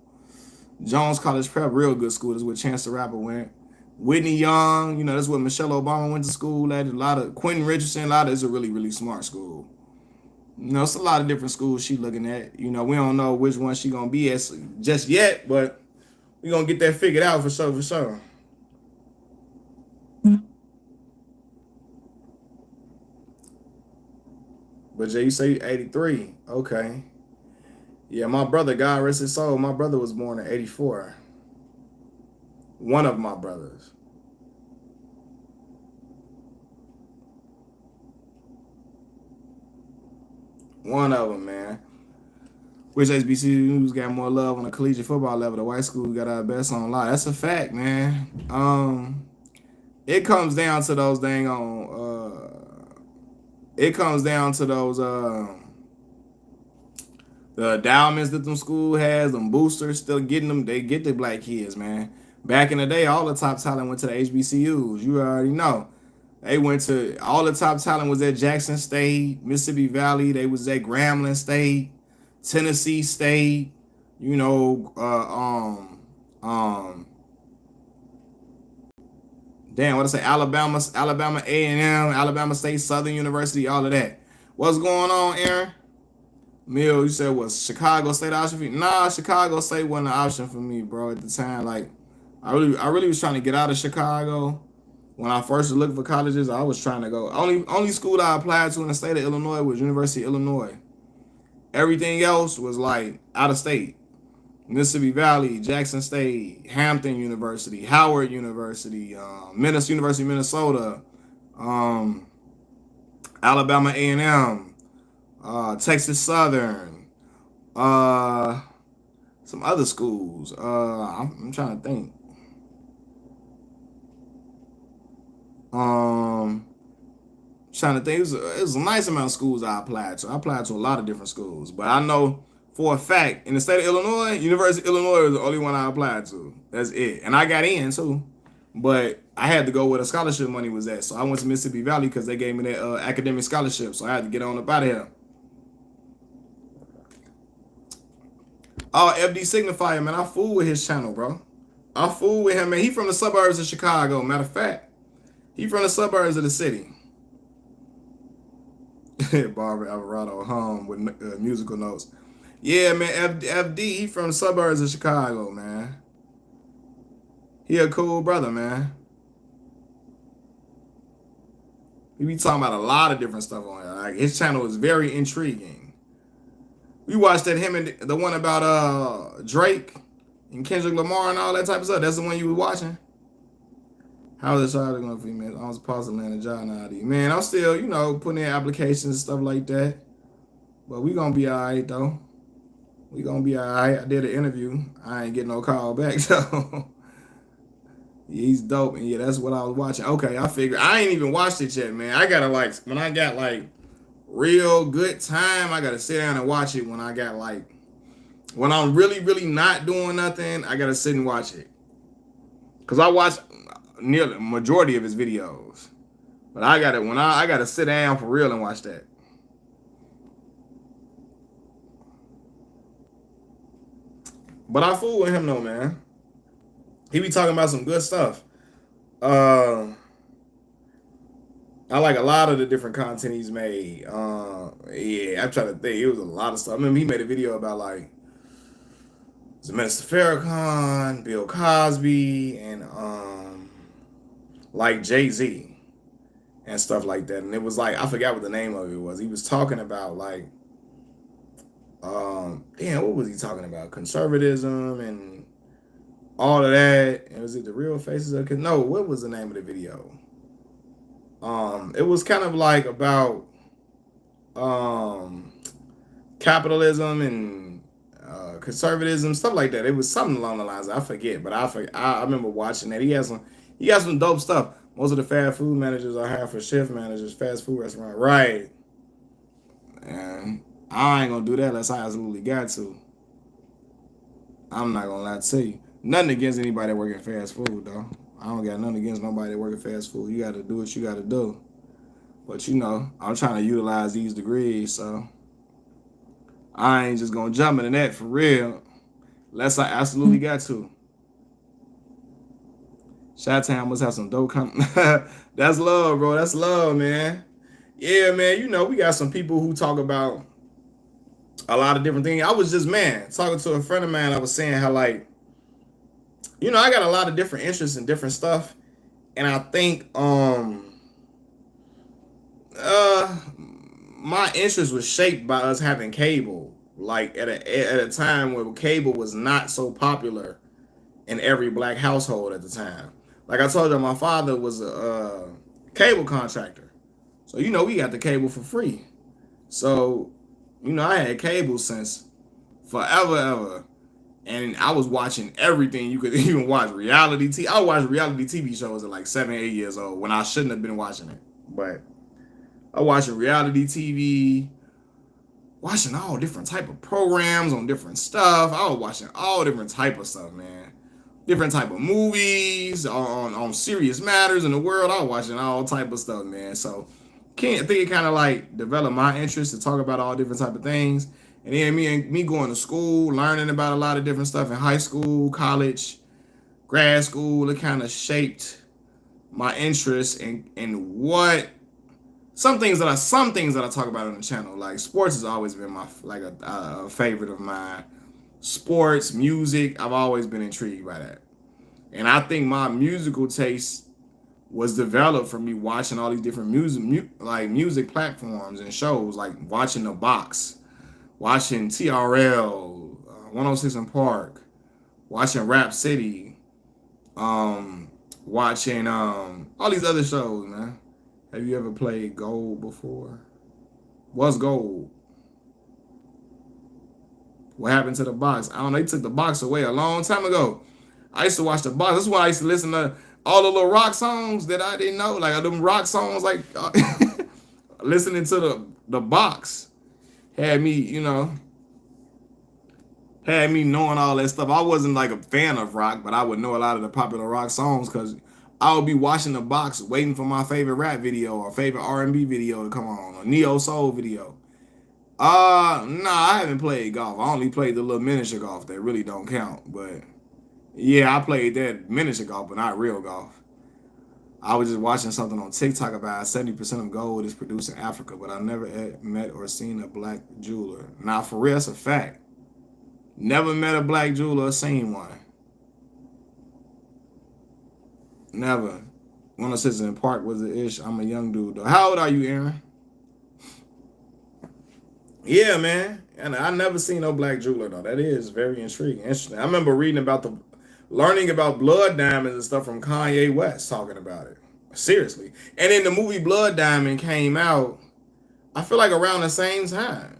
Jones College Prep, real good school. That's where Chance the Rapper went. Whitney Young, that's where Michelle Obama went to school at. A lot of Quentin Richardson, it's a really, really smart school. It's a lot of different schools she looking at. We don't know which one she gonna be at just yet, but we gonna get that figured out for sure, for sure. But Jay, you say 83. Okay. Yeah, my brother, God rest his soul, my brother was born in 84. One of my brothers. One of them, man. Which HBCUs got more love on the collegiate football level? The white school got our best on live. That's a fact, man. It comes down to those dang on. It comes down to those the endowments that them school has, them boosters still getting them. They get the black kids, man. Back in the day, all the top talent went to the HBCUs. You already know. They went to all the top talent was at Jackson State, Mississippi Valley. They was at Grambling State, Tennessee State. Damn, what I say? Alabama A&M, Alabama State, Southern University, all of that. What's going on, Aaron? Mill, you said was Chicago State option for you? Nah, Chicago State wasn't an option for me, bro. At the time, like I really was trying to get out of Chicago. When I first was looking for colleges, I was trying to go. Only school I applied to in the state of Illinois was University of Illinois. Everything else was like out of state. Mississippi Valley, Jackson State, Hampton University, Howard University, University of Minnesota, Alabama A&M, Texas Southern, some other schools. I'm trying to think. Trying to think. It was a nice amount of schools I applied to. I applied to a lot of different schools, but I know for a fact in the state of Illinois, University of Illinois was the only one I applied to. That's it, and I got in too, but I had to go where the scholarship money was at. So I went to Mississippi Valley because they gave me that academic scholarship. So I had to get on up out of here. Oh, FD Signifier, man, I fool with his channel, bro. I fool with him, man. He from the suburbs of Chicago. Matter of fact, he from the suburbs of the city. Barbara Alvarado home with musical notes. Yeah, man, FD, he from the suburbs of Chicago, man. He a cool brother, man. He be talking about a lot of different stuff on here. Like his channel is very intriguing. We watched that him and the one about Drake and Kendrick Lamar and all that type of stuff. That's the one you were watching. How is the child going for you, man? I was pausing land a job now. Man, I'm still, putting in applications and stuff like that. But we gonna be all right though. We gonna be all right. I did an interview. I ain't getting no call back though. Yeah, he's dope, and yeah, that's what I was watching. Okay, I figured I ain't even watched it yet, man. I gotta when I got real good time, I gotta sit down and watch it. When I got when I'm really, really not doing nothing, I gotta sit and watch it. Cause I watch nearly majority of his videos, but I gotta sit down for real and watch that. But I fool with him though, man. He be talking about some good stuff. I like a lot of the different content he's made. Yeah, I'm trying to think. It was a lot of stuff. I remember he made a video about Minister Farrakhan, Bill Cosby, and Jay-Z and stuff like that. And it was I forgot what the name of it was. He was talking about what was he talking about? Conservatism and all of that. And was it The Real Faces of No, what was the name of the video? It was kind of about capitalism and conservatism, stuff like that. It was something along the lines. I forget, but I remember watching that. He has some dope stuff. Most of the fast food managers are hired for shift managers, fast food restaurant, right? And I ain't gonna do that unless I absolutely got to. I'm not gonna lie to you. Nothing against anybody that work in fast food, though. I don't got nothing against nobody that work in fast food. You got to do what you got to do. But I'm trying to utilize these degrees, so I ain't just gonna jump into that for real, unless I absolutely got to. Chi-Town must have some dope That's love, bro. That's love, man. Yeah, man. We got some people who talk about a lot of different things. I was just, talking to a friend of mine. I was saying how I got a lot of different interests in different stuff, and I think my interest was shaped by us having cable, at a time where cable was not so popular in every black household at the time. Like I told you, my father was a cable contractor, so we got the cable for free. So I had cable since forever ever. And I was watching everything you could even watch. Reality TV. I watched reality TV shows at 7, 8 years old when I shouldn't have been watching it. But I watched reality TV, watching all different type of programs on different stuff. I was watching all different type of stuff, man. Different type of movies on serious matters in the world. I was watching all type of stuff, man. So I think it kind of developed my interest to talk about all different type of things. And then me going to school, learning about a lot of different stuff in high school, college, grad school, it kind of shaped my interest in what some things that I talk about on the channel. Like sports has always been my a favorite of mine. Sports, music, I've always been intrigued by that. And I think my musical taste was developed from me watching all these different music platforms and shows, like watching The Box, watching TRL, 106 in Park, watching Rap City, watching all these other shows, man. Have you ever played Gold before? What's Gold? What happened to The Box? I don't know. They took The Box away a long time ago. I used to watch The Box. That's why I used to listen to all the little rock songs that I didn't know. Like them rock songs, listening to the Box had me, knowing all that stuff. I wasn't a fan of rock, but I would know a lot of the popular rock songs because I would be watching The Box, waiting for my favorite rap video or favorite R&B video to come on, or neo soul video. Nah, I haven't played golf. I only played the little miniature golf that really don't count. But yeah, I played that miniature golf, but not real golf. I was just watching something on TikTok about 70% of gold is produced in Africa, but I never met or seen a black jeweler. Now, for real, that's a fact. Never met a black jeweler or seen one. Never. One of says in Park was the ish. I'm a young dude though. How old are you, Aaron? Yeah, man. And I never seen no black jeweler though. That is very intriguing. Interesting. I remember learning about blood diamonds and stuff from Kanye West talking about it. Seriously. And then the movie Blood Diamond came out, I feel like around the same time.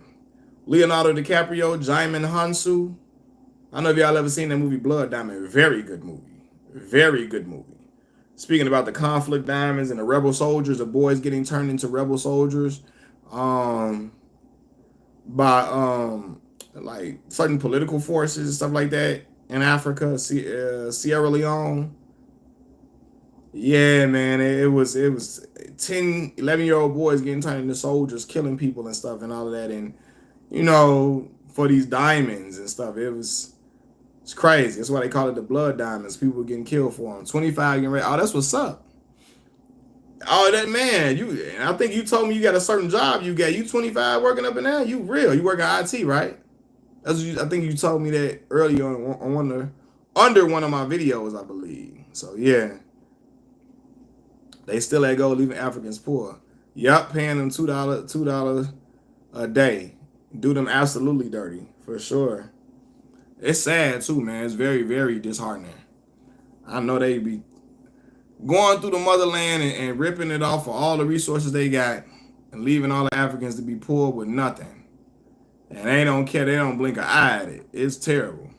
Leonardo DiCaprio, Jaimin Hansu. I don't know if y'all ever seen that movie Blood Diamond. Very good movie. Very good movie. Speaking about the conflict diamonds and the rebel soldiers, the boys getting turned into rebel soldiers. By like certain political forces and stuff like that in Africa, Sierra Leone. Yeah, man, it was 10, 11-year-old boys getting turned into soldiers, killing people and stuff and all of that. And, for these diamonds and stuff, it's crazy. That's why they call it the blood diamonds. People were getting killed for them. 25 getting ready. Oh, that's what's up. Oh, that man, I think you told me you got a certain job you 25 working up in there? You real. You work at IT, right? I think you told me that earlier under one of my videos, I believe. So yeah. They still let go, leaving Africans poor. Yup, paying them $2 a day. Do them absolutely dirty, for sure. It's sad too, man. It's very, very disheartening. I know they be going through the motherland and ripping it off for all the resources they got and leaving all the Africans to be poor with nothing. And they don't care. They don't blink an eye at it. It's terrible.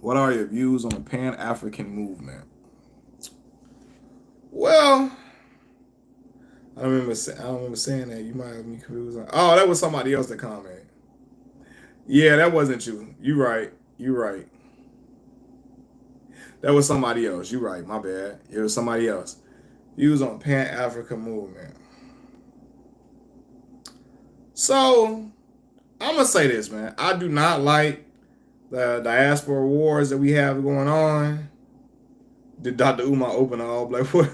What are your views on the Pan-African movement? Well, I don't remember saying that. You might have me confused. Oh, that was somebody else that commented. Yeah, that wasn't you. You right. That was somebody else. You right. My bad. It was somebody else. Views on Pan-African movement. So, I'm going to say this, man. I do not like the diaspora wars that we have going on. Did Dr. Umar open an all-black war?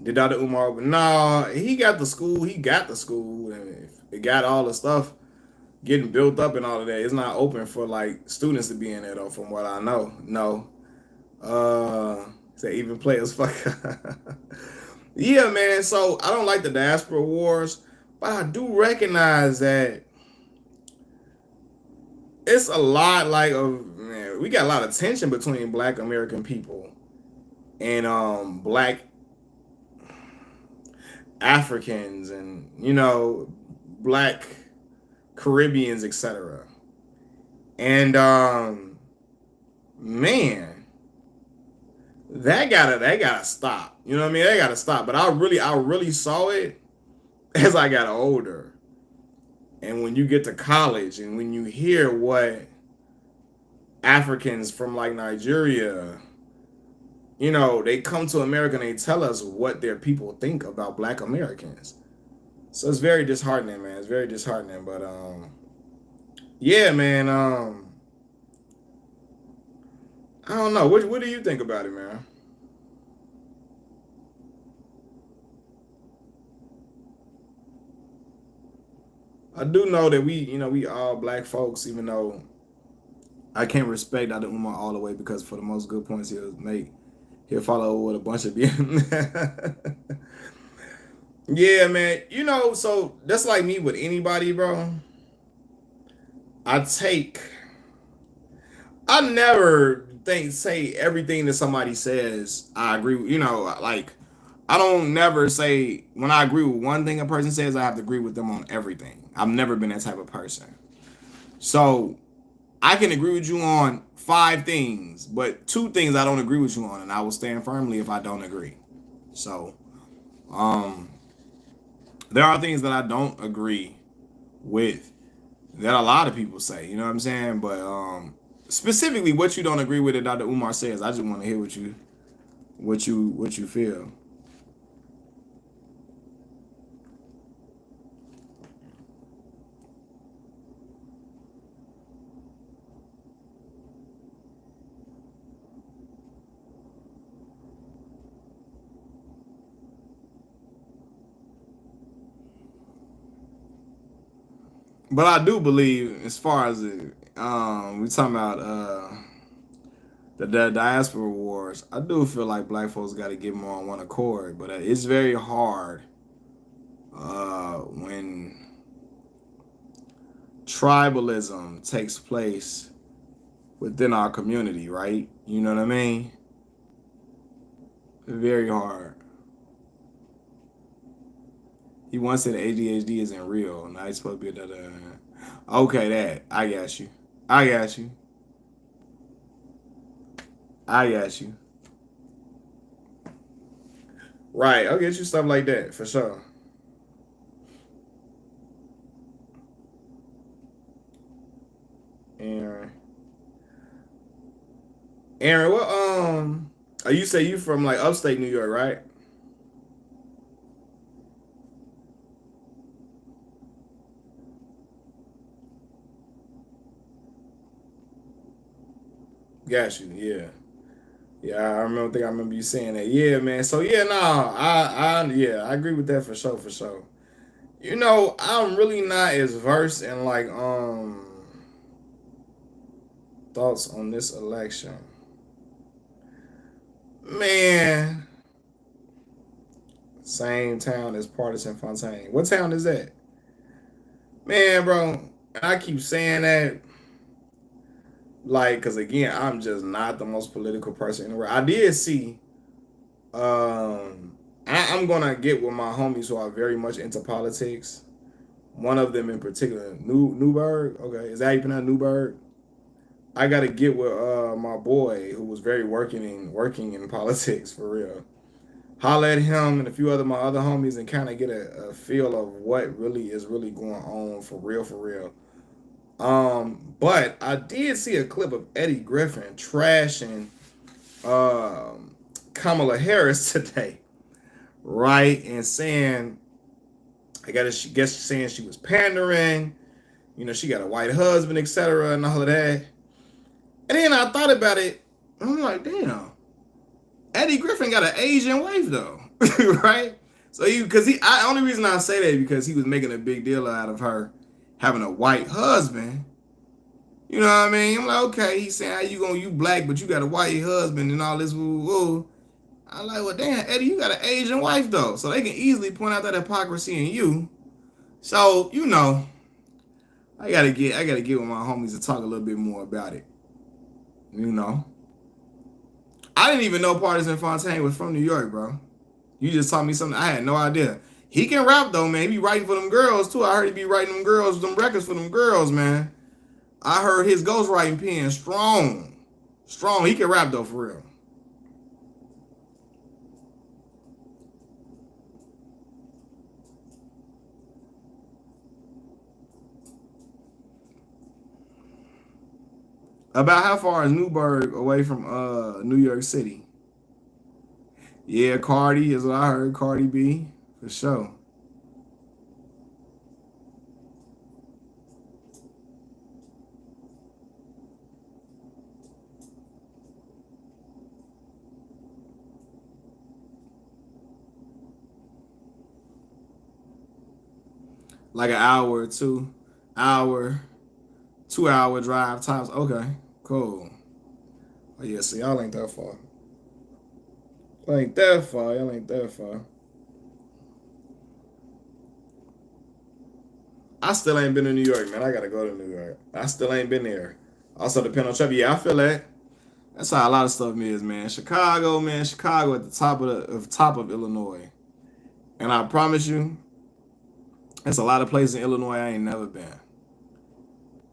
Did Dr. Umar open? No, he got the school. And it got all the stuff getting built up and all of that. It's not open for like students to be in there though, from what I know. No. Say even players fuck. Yeah, man. So I don't like the diaspora wars, but I do recognize that it's a lot man, we got a lot of tension between black American people and black Africans and black Caribbeans, etc. And man, that gotta stop. You know what I mean? That gotta stop. But I really saw it as I got older. And when you get to college and when you hear what Africans from like Nigeria, they come to America and they tell us what their people think about black Americans. So it's very disheartening, man. It's very disheartening. But yeah, man. I don't know. What do you think about it, man? I do know that we all black folks, even though I can't respect Dr. Umar all the way because for the most good points he'll make, he'll follow with a bunch of Yeah, man. So that's like me with anybody, bro. I never say everything that somebody says I agree with. Like I don't never say when I agree with one thing a person says I have to agree with them on everything. I've never been that type of person. So I can agree with you on 5 things, but 2 things I don't agree with you on, and I will stand firmly if I don't agree. So there are things that I don't agree with that a lot of people say, you know what I'm saying? But specifically what you don't agree with that Dr. Umar says, I just want to hear what you feel. But I do believe, as far as we talking about the diaspora wars, I do feel like black folks got to get more on one accord. But it's very hard when tribalism takes place within our community, right? You know what I mean? Very hard. He once said ADHD isn't real. Now he's supposed to be another. Okay, that. I got you. I got you. I got you. Right. I'll get you stuff like that for sure. Aaron. Aaron, what you say you from like upstate New York, right? Got you, yeah. Yeah, I remember you saying that. Yeah, man. So yeah, nah, yeah, I agree with that for sure, for sure. You know, I'm really not as versed in like thoughts on this election. Man, same town as Partisan Fontaine. What town is that? Man, bro, I keep saying that, like, cause again, I'm just not the most political person in the world. I did see, I'm gonna get with my homies who are very much into politics. One of them in particular, Newberg. Okay, is that how you pronounce Newberg? I gotta get with my boy who was very working in politics for real. Holler at him and a few other my other homies and kind of get a feel of what really is really going on for real, for real. But I did see a clip of Eddie Griffin trashing Kamala Harris today, right? And saying, I guess saying she was pandering, you know, she got a white husband, etc., and all of that. And then I thought about it, and I'm like, damn, Eddie Griffin got an Asian wife though, right? So only reason I say that is because he was making a big deal out of her having a white husband. You know what I mean? I'm like, okay, he's saying how you black, but you got a white husband and all this woo woo. I'm like, well, damn, Eddie, you got an Asian wife though, so they can easily point out that hypocrisy in you. So you know, I gotta get with my homies to talk a little bit more about it. You know, I didn't even know Partisan Fontaine was from New York, bro. You just taught me something I had no idea. He can rap though, man. He be writing for them girls too. I heard he be writing them girls, them records for them girls, man. I heard his ghostwriting pen strong. Strong. He can rap though, for real. About how far is Newburgh away from New York City? Yeah, Cardi is what I heard. Cardi B, for sure. Like an hour or two. Hour, 2 hour drive tops. Okay, cool. Oh yeah, so y'all ain't that far. Y'all ain't that far. Y'all ain't that far. I still ain't been to New York, man. I gotta go to New York. I still ain't been there. Also depend on traffic. Yeah, I feel that. That's how a lot of stuff is, man. Chicago, man. Chicago at the top of the top of Illinois. And I promise you, there's a lot of places in Illinois I ain't never been.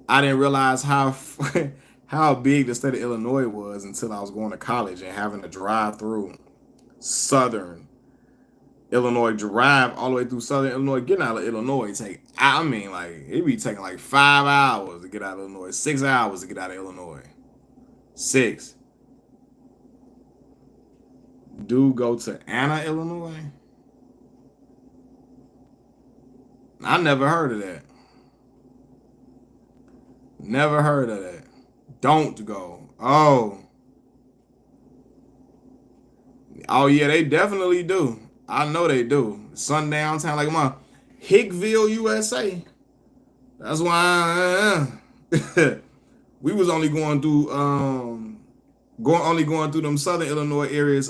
I didn't realize how how big the state of Illinois was until I was going to college and having to drive through southern Illinois, drive all the way through southern Illinois. Getting out of Illinois I mean, like it be taking like 5 hours to get out of Illinois, 6 hours to get out of Illinois. Six. Do go to Anna, Illinois? I never heard of that. Never heard of that. Don't go. Oh yeah, they definitely do. I know they do. Sundown town like my Hickville, USA. That's why we was only going through going through them southern Illinois areas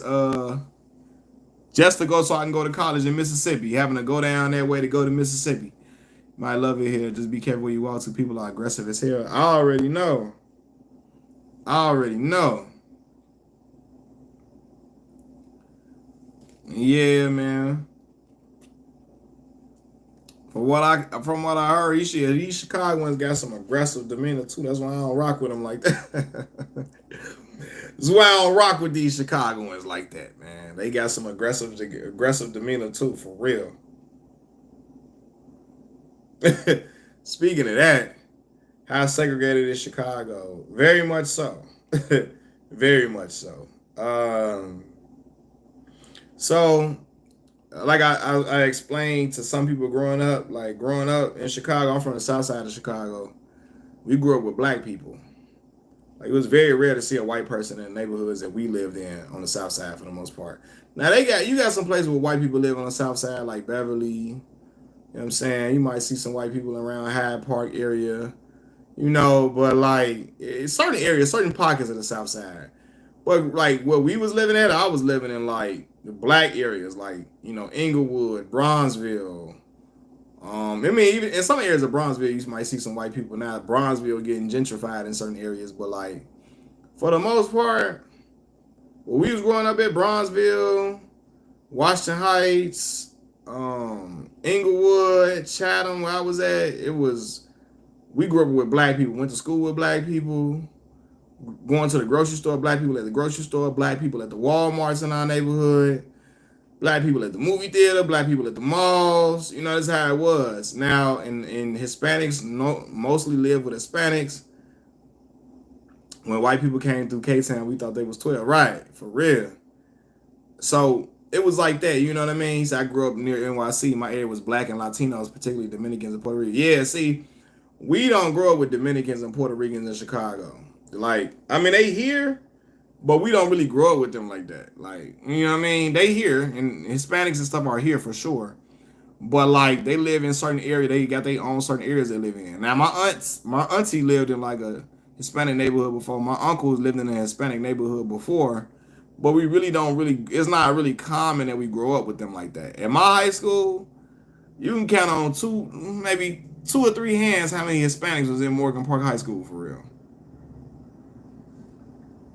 just to go so I can go to college in Mississippi. Having to go down that way to go to Mississippi. Might love it here. Just be careful where you walk to. People are aggressive as hell. I already know. I already know. Yeah, man. From what I heard, these Chicagoans got some aggressive demeanor too. That's why I don't rock with them like that. That's why I don't rock with these Chicagoans like that, man. They got some aggressive demeanor too, for real. Speaking of that, how segregated is Chicago? Very much so. Very much so. So like I explained to some people growing up in Chicago, I'm from the south side of Chicago. We grew up with black people. Like, it was very rare to see a white person in the neighborhoods that we lived in on the south side for the most part. Now you got some places where white people live on the south side, like Beverly. You know what I'm saying? You might see some white people around Hyde Park area, but like certain areas, certain pockets of the south side. But like where we was living at, I was living in like the black areas, like Inglewood, Bronzeville. I mean, even in some areas of Bronzeville, you might see some white people now. Bronzeville getting gentrified in certain areas, but like for the most part, when we was growing up at Bronzeville, Washington Heights, Inglewood, Chatham, where I was at, we grew up with black people, went to school with black people, going to the grocery store, black people at the grocery store, black people at the Walmarts in our neighborhood, black people at the movie theater, black people at the malls. That's how it was. Now, in Hispanics, mostly live with Hispanics. When white people came through K-Town, we thought they was 12. Right, for real. So it was like that, you know what I mean? So I grew up near NYC. My area was black and Latinos, particularly Dominicans and Puerto Ricans. Yeah, see, we don't grow up with Dominicans and Puerto Ricans in Chicago. Like, I mean, they here, but we don't really grow up with them like that. Like, you know what I mean? They here, and Hispanics and stuff are here for sure. But like, they live in certain areas. They got their own certain areas they live in. Now, my auntie lived in like a Hispanic neighborhood before. My uncles lived in a Hispanic neighborhood before. But we really don't it's not really common that we grow up with them like that. At my high school, you can count on maybe two or three hands how many Hispanics was in Morgan Park High School, for real.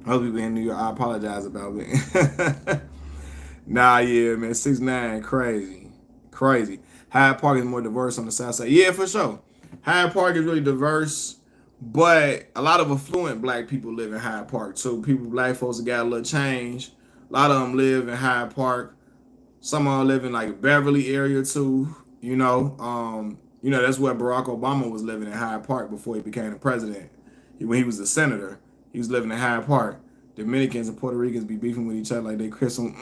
Other people in New York, I apologize about it. Nah, yeah, man, 6'9", crazy. Hyde Park is more diverse on the south side. Yeah, for sure. Hyde Park is really diverse, but a lot of affluent black people live in Hyde Park too. Black folks that got a little change. A lot of them live in Hyde Park. Some of them live in like Beverly area too. That's where Barack Obama was living in Hyde Park before he became the president. When he was a senator, he was living in Hyde Park. Dominicans and Puerto Ricans be beefing with each other like they Christmas.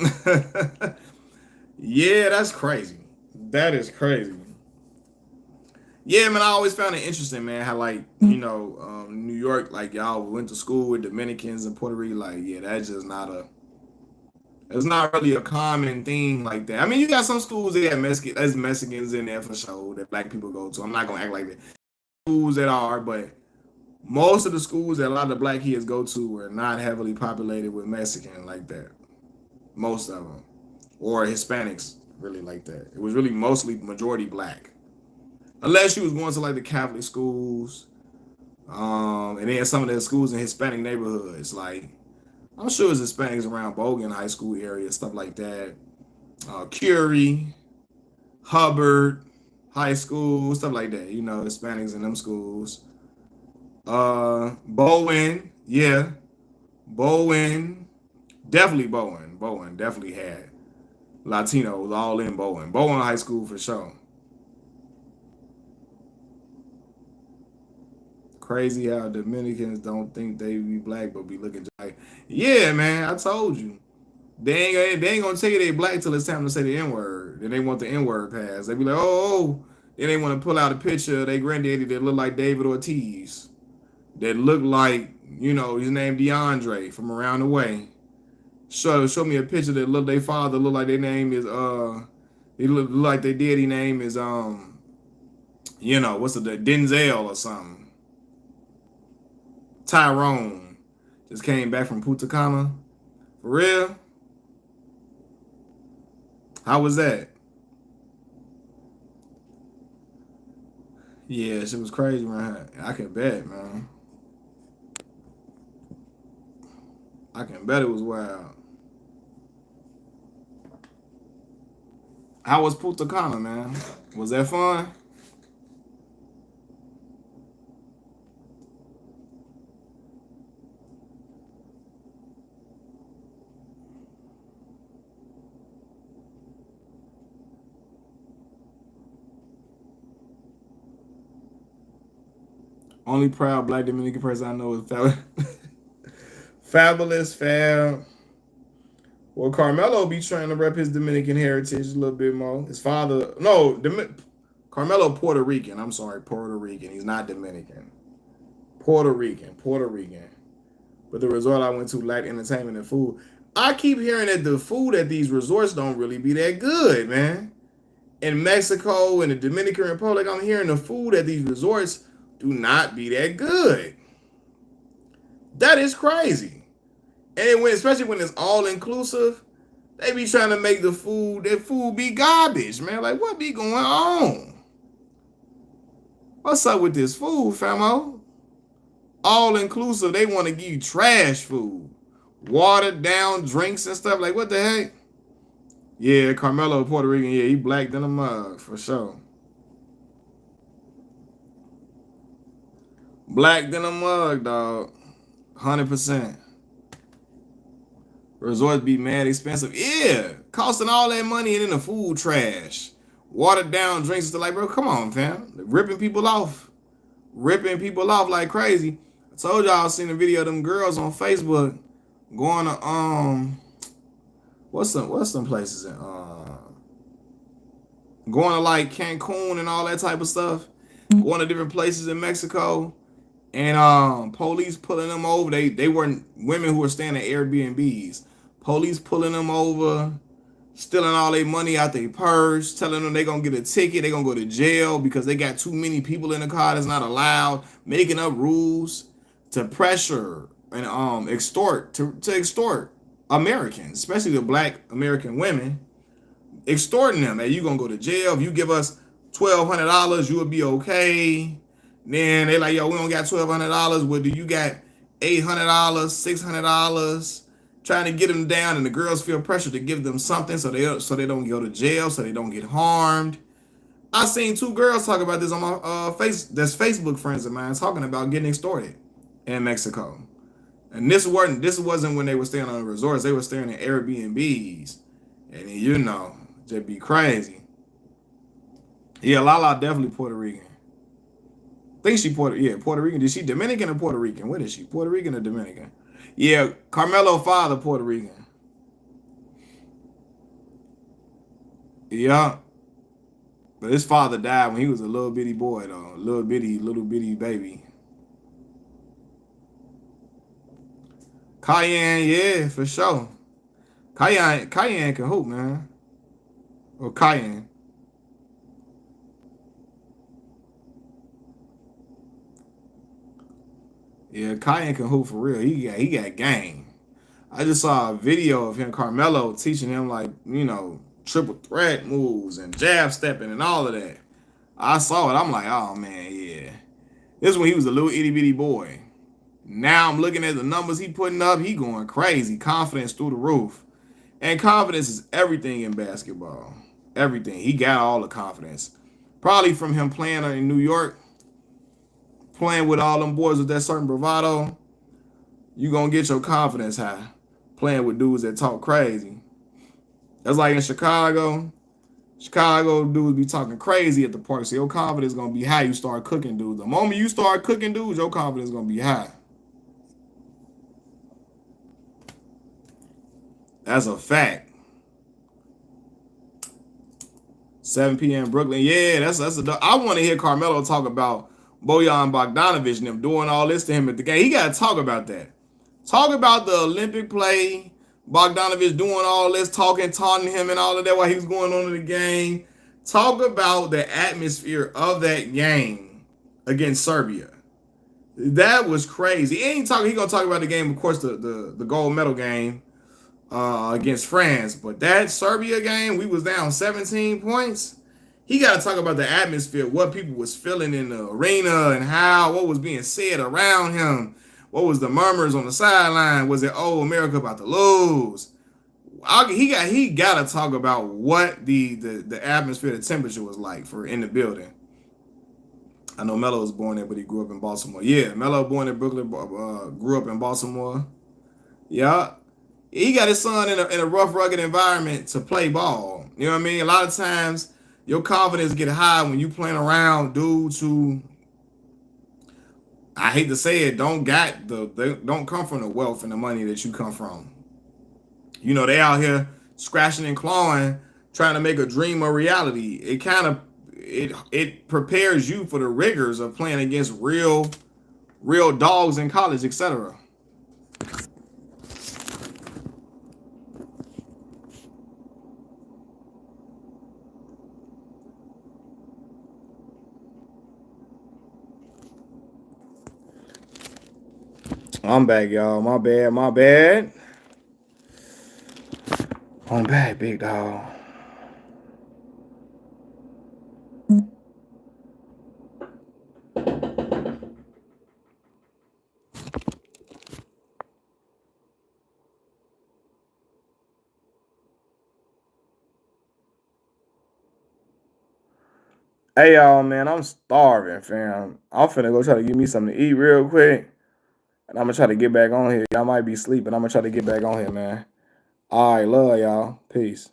Yeah, that's crazy. That is crazy. Yeah, man, I always found it interesting, man, how like, New York, like y'all went to school with Dominicans and Puerto Rican, like, yeah, that's just it's not really a common thing like that. I mean, you got some schools that have Mexicans in there for sure that black people go to. I'm not gonna act like that. Schools that are, but most of the schools that a lot of the black kids go to were not heavily populated with Mexican like that. Most of them. Or Hispanics, really like that. It was really mostly majority black. Unless you was going to like the Catholic schools, and then some of the schools in Hispanic neighborhoods, like I'm sure it's Hispanics around Bogan High School area, stuff like that. Curie, Hubbard High School, stuff like that. Hispanics in them schools. Bowen, yeah, Bowen, definitely Bowen. Bowen definitely had Latinos all in Bowen. Bowen High School for sure. Crazy how Dominicans don't think they be black but be looking just like. Yeah, man, I told you. They ain't gonna tell you they black till it's time to say the N word. Then they want the N word pass. They be like, oh. Then they want to pull out a picture of their granddaddy that look like David Ortiz. That look like, his name DeAndre from around the way. Show me a picture that look their father look like their name is they look like their daddy name is You know, what's the Denzel or something? Tyrone just came back from Punta Cana. For real? How was that? Yeah, shit was crazy, man. I can bet, man. I can bet it was wild. How was Punta Cana, man? Was that fun? Only proud black Dominican person I know is Fabulous Fab. Well, Carmelo be trying to rep his Dominican heritage a little bit more. His father, no, Carmelo Puerto Rican. I'm sorry, Puerto Rican. He's not Dominican. Puerto Rican, Puerto Rican. But the resort I went to lacked entertainment and food. I keep hearing that the food at these resorts don't really be that good, man. In Mexico and the Dominican Republic, I'm hearing the food at these resorts do not be that good. That is crazy. And when, especially when it's all inclusive, they be trying to make that food be garbage, man. Like, what be going on? What's up with this food, famo? All inclusive, they want to give you trash food, watered down drinks and stuff. Like, what the heck? Yeah, Carmelo, Puerto Rican. Yeah, he black than a mug for sure. Black than a mug, dog. 100%. Resorts be mad expensive. Yeah, costing all that money and then the food trash. Watered down drinks. Like, bro, come on, fam. Ripping people off. Ripping people off like crazy. I told y'all I seen a video of them girls on Facebook going to what's some places in going to like Cancun and all that type of stuff. Going to different places in Mexico. And police pulling them over. They weren't women who were staying at Airbnbs. Police pulling them over, stealing all their money out their purse, telling them they're gonna get a ticket, they're gonna go to jail because they got too many people in the car that's not allowed, making up rules to pressure and extort to extort Americans, especially the black American women, extorting them. Hey, you gonna go to jail if you give us $1,200, you will be okay. Then they like, yo, we don't got $1,200. What do you got? $800, $600, trying to get them down, and the girls feel pressure to give them something so they don't go to jail, so they don't get harmed. I seen two girls talk about this on my that's Facebook friends of mine talking about getting extorted in Mexico. And this wasn't when they were staying on the resorts. They were staying in Airbnbs, and you know, just be crazy. Yeah, Lala definitely Puerto Rican. I think she Puerto Rican. Is she Dominican or Puerto Rican? What is she? Puerto Rican or Dominican? Yeah, Carmelo father Puerto Rican. Yeah. But his father died when he was a little bitty boy though. Little bitty baby. Cayenne, yeah, for sure. Cayenne can hoop, man. Or Cayenne. Yeah, Cayenne can hoop for real. He got game. I just saw a video of him, Carmelo, teaching him like, you know, triple threat moves and jab stepping and all of that. I saw it. I'm like, oh man, yeah. This is when he was a little itty bitty boy. Now I'm looking at the numbers he putting up. He going crazy. Confidence through the roof. And confidence is everything in basketball. Everything. He got all the confidence. Probably from him playing in New York, playing with all them boys with that certain bravado. You gonna get your confidence high. Playing with dudes that talk crazy. That's like in Chicago. Chicago dudes be talking crazy at the party. So your confidence gonna be high. You start cooking dudes. The moment you start cooking dudes, your confidence gonna be high. That's a fact. 7 p.m. Brooklyn. Yeah, that's I want to hear Carmelo talk about Bojan Bogdanovic and them doing all this to him at the game. He got to talk about that. Talk about the Olympic play. Bogdanovic doing all this, talking, taunting him and all of that while he was going on in the game. Talk about the atmosphere of that game against Serbia. That was crazy. He gonna talk about the game, of course, the gold medal game against France. But that Serbia game, we was down 17 points. He got to talk about the atmosphere, what people was feeling in the arena, and what was being said around him. What was the murmurs on the sideline? Was it, oh, America about to lose? He got to talk about what the atmosphere, the temperature was like for in the building. I know Melo was born there, but he grew up in Baltimore. Yeah, Melo born in Brooklyn, grew up in Baltimore. Yeah, he got his son in a rough, rugged environment to play ball. You know what I mean? A lot of times, your confidence get high when you playing around dudes who, I hate to say it, they don't come from the wealth and the money that you come from. You know, they out here scratching and clawing, trying to make a dream a reality. It prepares you for the rigors of playing against real dogs in college, etc. I'm back, y'all. My bad. I'm back, big dog. Hey, y'all, man, I'm starving, fam. I'm finna go try to get me something to eat real quick. And I'm gonna try to get back on here. Y'all might be sleeping. I'm gonna try to get back on here, man. All right, love y'all. Peace.